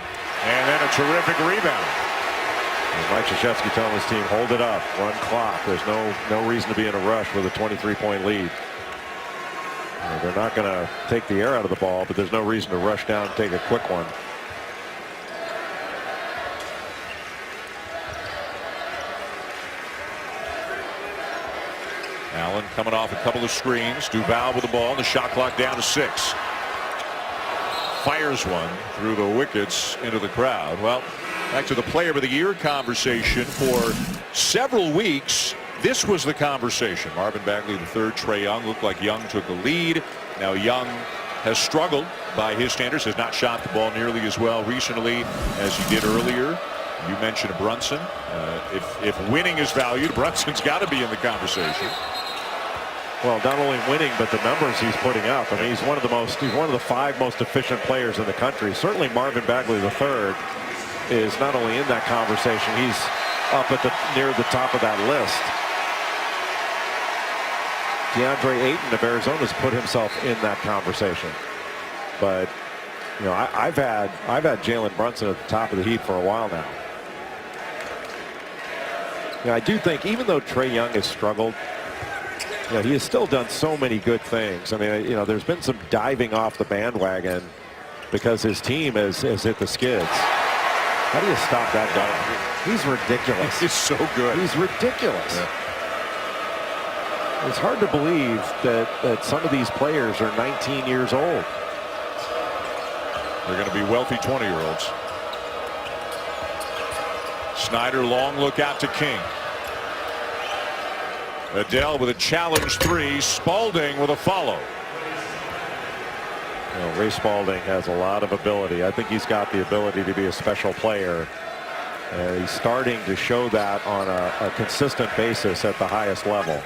and then a terrific rebound. And Mike Krzyzewski telling his team, hold it up, run clock. There's no reason to be in a rush with a 23-point lead. They're not going to take the air out of the ball, but there's no reason to rush down and take a quick one. Allen coming off a couple of screens. Duval with the ball, and the shot clock down to 6. Fires one through the wickets into the crowd. Well, back to the Player of the Year conversation. For several weeks, this was the conversation. Marvin Bagley III, Trae Young. Looked like Young took the lead. Now Young has struggled by his standards, has not shot the ball nearly as well recently as he did earlier. You mentioned Brunson. If winning is valued, Brunson's got to be in the conversation. Well, not only winning, but the numbers he's putting up. I mean, he's one of the 5 most efficient players in the country. Certainly Marvin Bagley III is not only in that conversation, he's up at near the top of that list. DeAndre Ayton of Arizona has put himself in that conversation. But I've had Jalen Brunson at the top of the heap for a while now. I do think even though Trae Young has struggled, he has still done so many good things. I mean, there's been some diving off the bandwagon because his team has hit the skids. How do you stop that guy? He's ridiculous. He's so good. He's ridiculous. Yeah. It's hard to believe that some of these players are 19 years old. They're going to be wealthy 20-year-olds. Snyder, long look out to King. Adele with a challenge three. Spalding with a follow. Well, Ray Spalding has a lot of ability. I think he's got the ability to be a special player. He's starting to show that on a consistent basis at the highest level.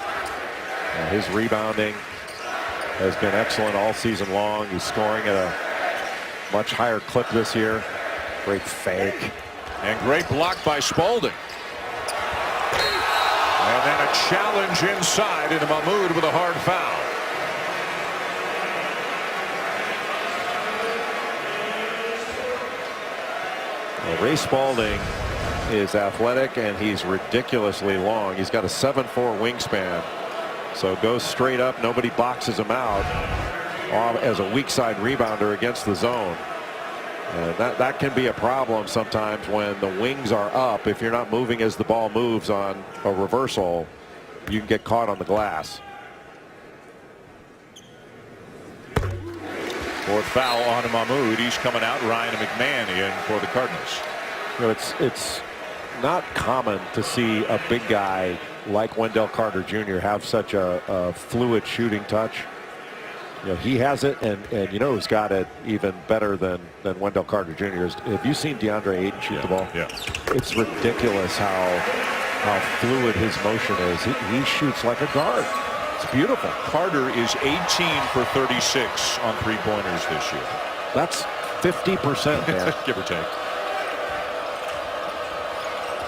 His rebounding has been excellent all season long. He's scoring at a much higher clip this year. Great fake. And great block by Spalding. And then a challenge inside into Mahmoud with a hard foul. Well, Ray Spalding is athletic and he's ridiculously long. He's got a 7'4" wingspan. So goes straight up. Nobody boxes him out as a weak side rebounder against the zone. And that can be a problem sometimes when the wings are up. If you're not moving as the ball moves on a reversal, you can get caught on the glass. Fourth foul on Mahmoud. He's coming out. Ryan McMahon in for the Cardinals. You know, it's not common to see a big guy like Wendell Carter Jr. have such a fluid shooting touch. You know, he has it, and you know who's got it even better than Wendell Carter Jr. is. Have you seen DeAndre Ayton shoot the ball? Yeah. It's ridiculous how fluid his motion is. He shoots like a guard. It's beautiful. Carter is 18 for 36 on three-pointers this year. That's 50%, man. Give or take.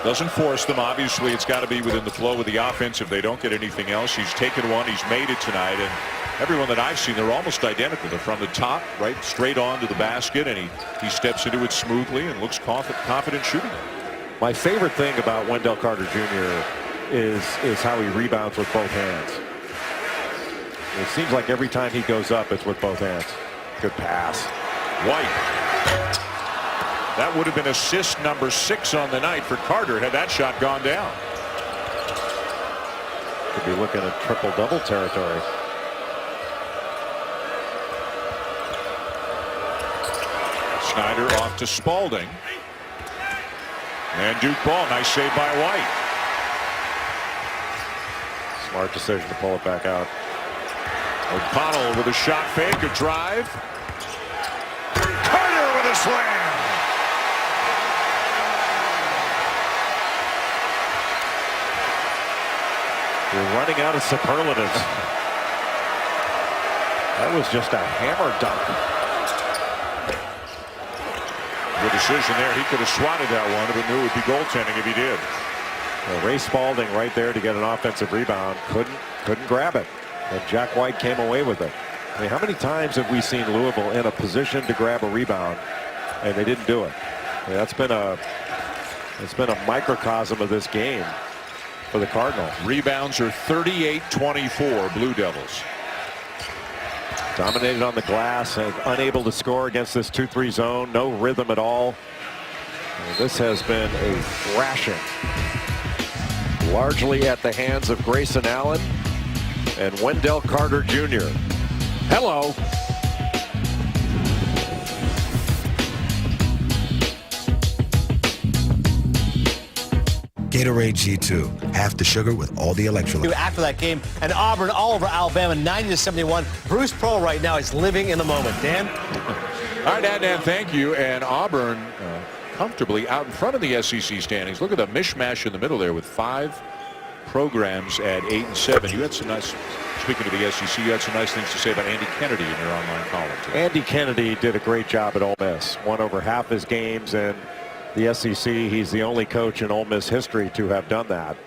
Doesn't force them. Obviously, it's got to be within the flow of the offense if they don't get anything else. He's taken one. He's made it tonight. And everyone that I've seen, they're almost identical. They're from the top, right, straight on to the basket. And he steps into it smoothly and looks confident shooting it. My favorite thing about Wendell Carter Jr. is how he rebounds with both hands. It seems like every time he goes up, it's with both hands. Good pass. White. That would have been assist number 6 on the night for Carter had that shot gone down. Could be looking at triple-double territory. Snyder off to Spalding. And Duke ball. Nice save by White. Smart decision to pull it back out. O'Connell with a shot fake, a drive. Carter with a slam. You're running out of superlatives. That was just a hammer dunk. Good decision there. He could have swatted that one, but knew it would be goaltending if he did. Well, Ray Spalding right there to get an offensive rebound. Couldn't grab it. And Jack White came away with it. I mean, how many times have we seen Louisville in a position to grab a rebound and they didn't do it? I mean, it's been a microcosm of this game for the Cardinals. Rebounds are 38-24 Blue Devils. Dominated on the glass and unable to score against this 2-3 zone. No rhythm at all. And this has been a thrashing. Largely at the hands of Grayson Allen and Wendell Carter Jr. Hello. Gatorade G2, half the sugar with all the electrolytes. After that game, and Auburn all over Alabama, 90-71. Bruce Pearl right now is living in the moment. Dan? All right, Dan, thank you. And Auburn comfortably out in front of the SEC standings. Look at the mishmash in the middle there with 5 programs at 8 and 7. You had some nice, speaking of the SEC, you had some nice things to say about Andy Kennedy in your online column today. Andy Kennedy did a great job at Ole Miss. Won over half his games in the SEC. He's the only coach in Ole Miss history to have done that.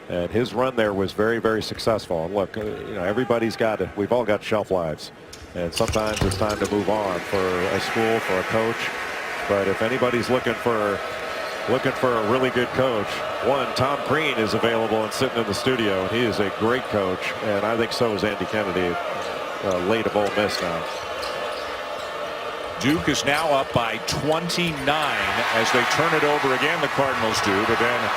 And his run there was very, very successful. And look, you know, everybody's got it. We've all got shelf lives. And sometimes it's time to move on for a school, for a coach. But if anybody's looking for a really good coach, one, Tom Crean is available and sitting in the studio, and he is a great coach, and I think so is Andy Kennedy, late of Ole Miss now. Duke is now up by 29 as they turn it over again. The Cardinals do, but then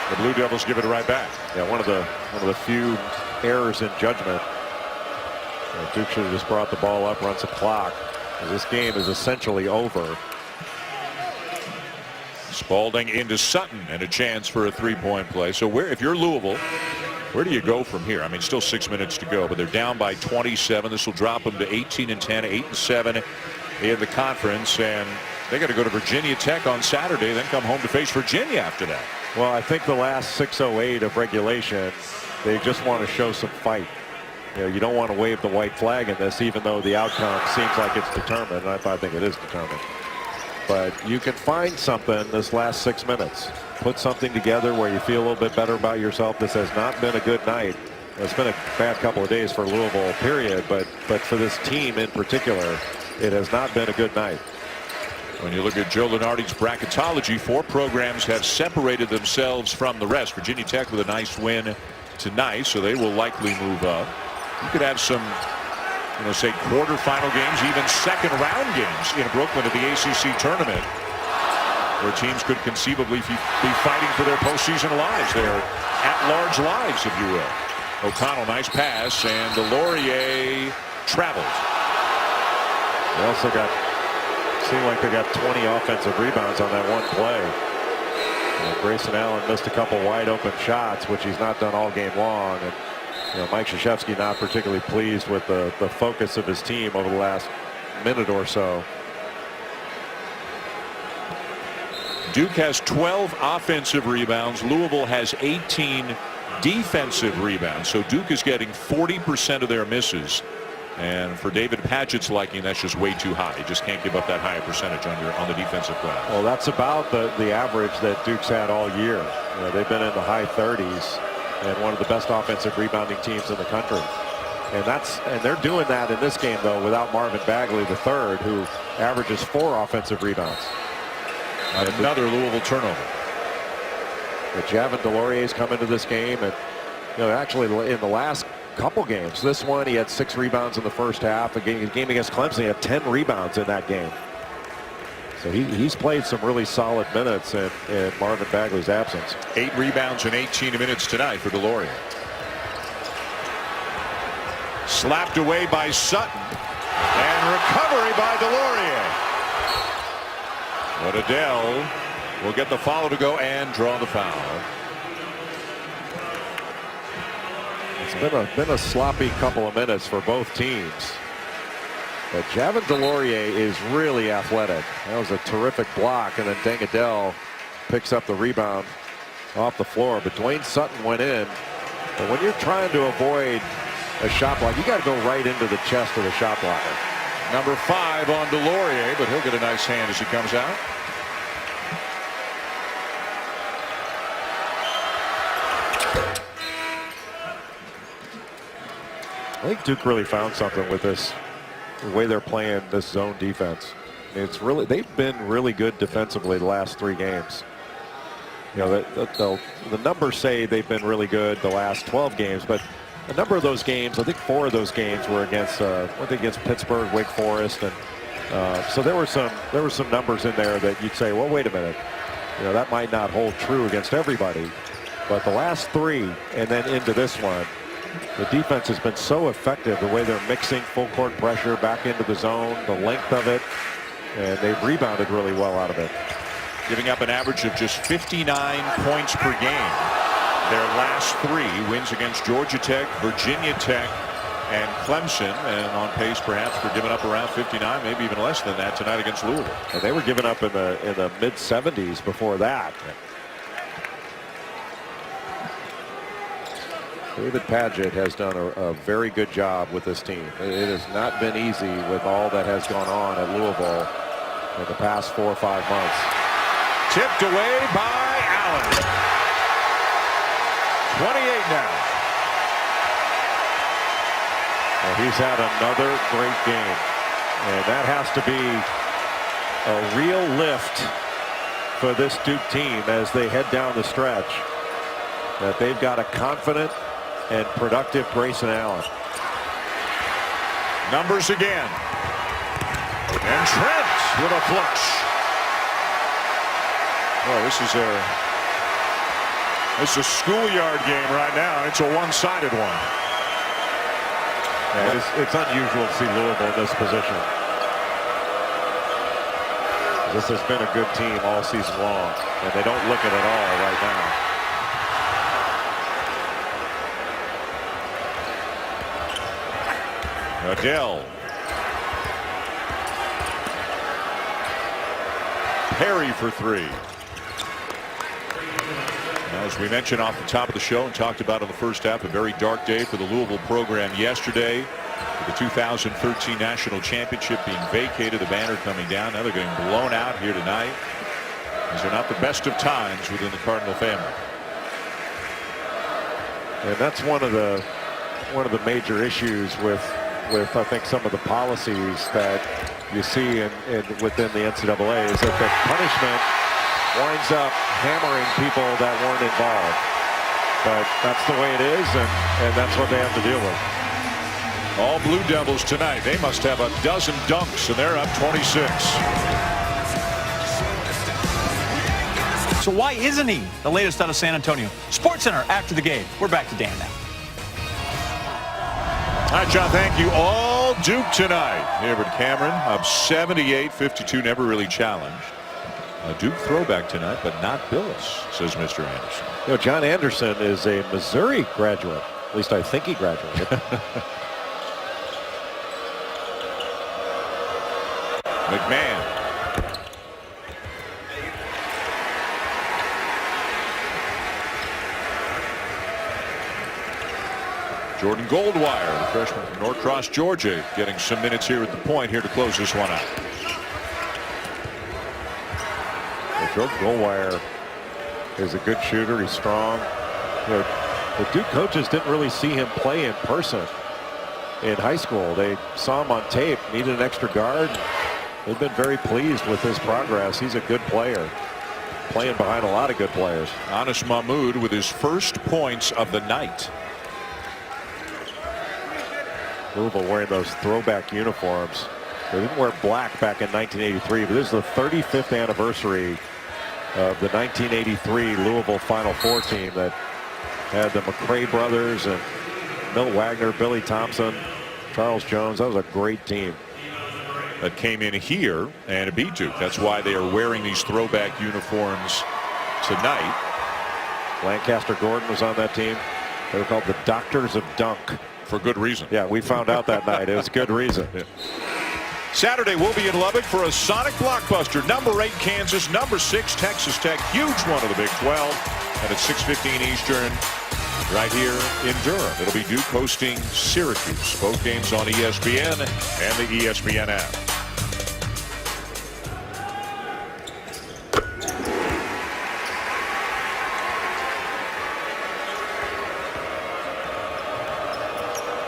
the Blue Devils give it right back. Yeah, one of the few errors in judgment. Duke should have just brought the ball up, run some clock. This game is essentially over. Spalding into Sutton and a chance for a three-point play. So if you're Louisville, where do you go from here? I mean, still 6 minutes to go, but they're down by 27. This will drop them to 18-10, 8-7 in the conference, and they got to go to Virginia Tech on Saturday, then come home to face Virginia after that. Well, I think the last 6:08 of regulation, they just want to show some fight. You know, you don't want to wave the white flag in this, even though the outcome seems like it's determined. And I think it is determined. But you can find something this last 6 minutes. Put something together where you feel a little bit better about yourself. This has not been a good night. It's been a bad couple of days for Louisville, period. But for this team in particular, it has not been a good night. When you look at Joe Lunardi's bracketology, 4 programs have separated themselves from the rest. Virginia Tech with a nice win tonight, so they will likely move up. You could have some, say quarterfinal games, even second round games in Brooklyn at the ACC tournament, where teams could conceivably be fighting for their postseason lives, their at-large lives, if you will. O'Connell, nice pass, and DeLaurier travels. They also seemed like they got 20 offensive rebounds on that one play. Grayson Allen missed a couple wide open shots, which he's not done all game long. And Mike Krzyzewski not particularly pleased with the focus of his team over the last minute or so. Duke has 12 offensive rebounds. Louisville has 18 defensive rebounds. So Duke is getting 40% of their misses. And for David Padgett's liking, that's just way too high. You just can't give up that high a percentage on the defensive glass. Well, that's about the average that Duke's had all year. They've been in the high 30s and one of the best offensive rebounding teams in the country. And they're doing that in this game, though, without Marvin Bagley III, who averages 4 offensive rebounds. Another Louisville turnover. But Javin DeLaurier's come into this game, and actually in the last couple games, this one he had 6 rebounds in the first half. The game against Clemson, he had 10 rebounds in that game. So he's played some really solid minutes in Marvin Bagley's absence. 8 rebounds in 18 minutes tonight for DeLaurier. Slapped away by Sutton, and recovery by DeLaurier. But Adele will get the follow to go and draw the foul. It's been a sloppy couple of minutes for both teams. But Javin DeLaurier is really athletic. That was a terrific block, and then Dengadell picks up the rebound off the floor. But Dwayne Sutton went in. But when you're trying to avoid a shot block, you got to go right into the chest of the shot blocker. Number 5 on DeLaurier, but he'll get a nice hand as he comes out. I think Duke really found something with this, the way they're playing this zone defense. They've been really good defensively the last 3 games. The numbers say they've been really good the last 12 games, but a number of those games, I think 4 of those games were against Pittsburgh, Wake Forest, and so there were some numbers in there that you'd say, well, wait a minute, that might not hold true against everybody, but the last 3 and then into this one, the defense has been so effective, the way they're mixing full court pressure back into the zone, the length of it, and they've rebounded really well out of it. Giving up an average of just 59 points per game. Their last 3 wins against Georgia Tech, Virginia Tech, and Clemson, and on pace perhaps for giving up around 59, maybe even less than that tonight against Louisville. And they were giving up in the mid-70s before that. David Padgett has done a very good job with this team. It has not been easy with all that has gone on at Louisville in the past 4 or 5 months. Tipped away by Allen. 28 now. Well, he's had another great game, and that has to be a real lift for this Duke team as they head down the stretch, that they've got a confident and productive Grayson Allen. Numbers again. And Trent with a flush. Well, this is a schoolyard game right now, and it's a one-sided one. Yeah, it's unusual to see Louisville in this position. This has been a good team all season long, and they don't look it at all right now. Adele. Perry for three. Now, as we mentioned off the top of the show and talked about in the first half, a very dark day for the Louisville program yesterday. With the 2013 National Championship being vacated, the banner coming down. Now they're getting blown out here tonight. These are not the best of times within the Cardinal family. And that's one of the major issues with I think some of the policies that you see within the NCAA is that the punishment winds up hammering people that weren't involved. But that's the way it is, and that's what they have to deal with. All Blue Devils tonight. They must have a dozen dunks, and they're up 26. So why isn't he the latest out of San Antonio? SportsCenter after the game. We're back to Dan now. All right, John, thank you. All Duke tonight. Everett Cameron up 78-52, never really challenged. A Duke throwback tonight, but not Billis, says Mr. Anderson. You know, John Anderson is a Missouri graduate. At least I think he graduated. McMahon. Jordan Goldwire, the freshman from Norcross, Georgia, getting some minutes here at the point here to close this one out. Well, Jordan Goldwire is a good shooter. He's strong. You know, the Duke coaches didn't really see him play in person in high school. They saw him on tape, needed an extra guard. They've been very pleased with his progress. He's a good player, playing behind a lot of good players. Anas Mahmoud with his first points of the night. Louisville wearing those throwback uniforms. They didn't wear black back in 1983, but this is the 35th anniversary of the 1983 Louisville Final Four team that had the McCray brothers and Milt Wagner, Billy Thompson, Charles Jones. That was a great team. That came in here and beat Duke. That's why they are wearing these throwback uniforms tonight. Lancaster Gordon was on that team. They were called the Doctors of Dunk. For good reason. Yeah, we found out that night. It was good reason. Yeah. Saturday we'll be in Lubbock for a Sonic blockbuster. Number 8 Kansas, number 6 Texas Tech. Huge one of the Big 12. And at 6:15 Eastern right here in Durham. It'll be Duke hosting Syracuse. Both games on ESPN and the ESPN app.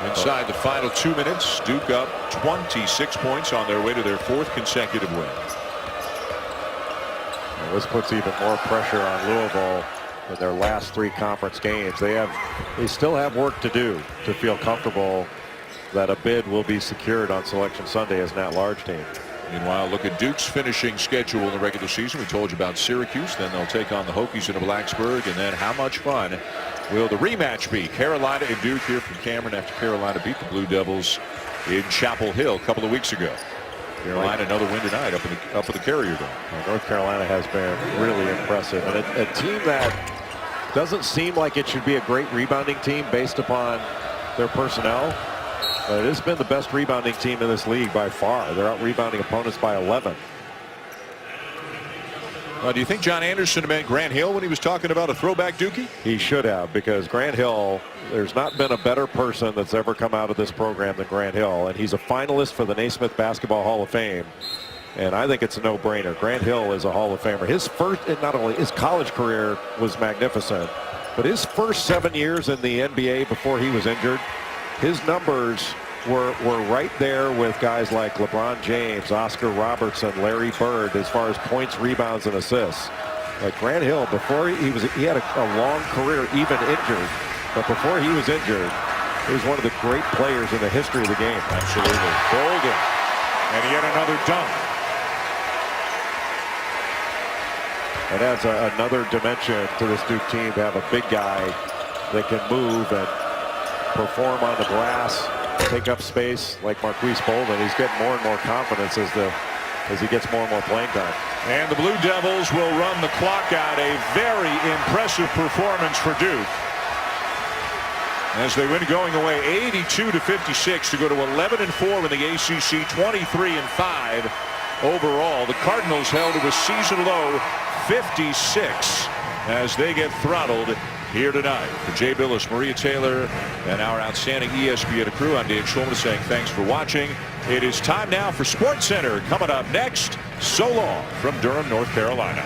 Inside the final 2 minutes, Duke up 26 points on their way to their 4th consecutive win. Well, this puts even more pressure on Louisville in their last 3 conference games. They still have work to do to feel comfortable that a bid will be secured on Selection Sunday as an at-large team. Meanwhile, look at Duke's finishing schedule in the regular season. We told you about Syracuse. Then they'll take on the Hokies in Blacksburg. And then how much fun will the rematch be? Carolina and Duke here from Cameron after Carolina beat the Blue Devils in Chapel Hill a couple of weeks ago. Carolina another win tonight up in the Carrier Dome. Well, North Carolina has been really impressive. And a team that doesn't seem like it should be a great rebounding team based upon their personnel. But it has been the best rebounding team in this league by far. They're out rebounding opponents by 11. Do you think John Anderson meant Grant Hill when he was talking about a throwback Dookie? He should have, because Grant Hill, there's not been a better person that's ever come out of this program than Grant Hill. And he's a finalist for the Naismith Basketball Hall of Fame. And I think it's a no-brainer. Grant Hill is a Hall of Famer. His first, and not only his college career was magnificent, but his first 7 years in the NBA before he was injured, his numbers were right there with guys like LeBron James, Oscar Robertson, Larry Bird as far as points, rebounds, and assists. Like Grant Hill, before he had a long career, even injured, but before he was injured, he was one of the great players in the history of the game. Absolutely. Bolden. And yet another dunk. It adds another dimension to this Duke team to have a big guy that can move and perform on the glass. take up space like Marquise Bolden. He's getting more and more confidence as he gets more and more playing time. And the Blue Devils will run the clock out. A very impressive performance for Duke, as they win going away 82-56 to go to 11-4 in the ACC, 23-5 overall. The Cardinals held to a season low 56 as they get throttled here tonight. For Jay Billis, Maria Taylor, and our outstanding ESPN crew, I'm Dave Schulman saying thanks for watching. It is time now for SportsCenter. Coming up next, so long from Durham, North Carolina.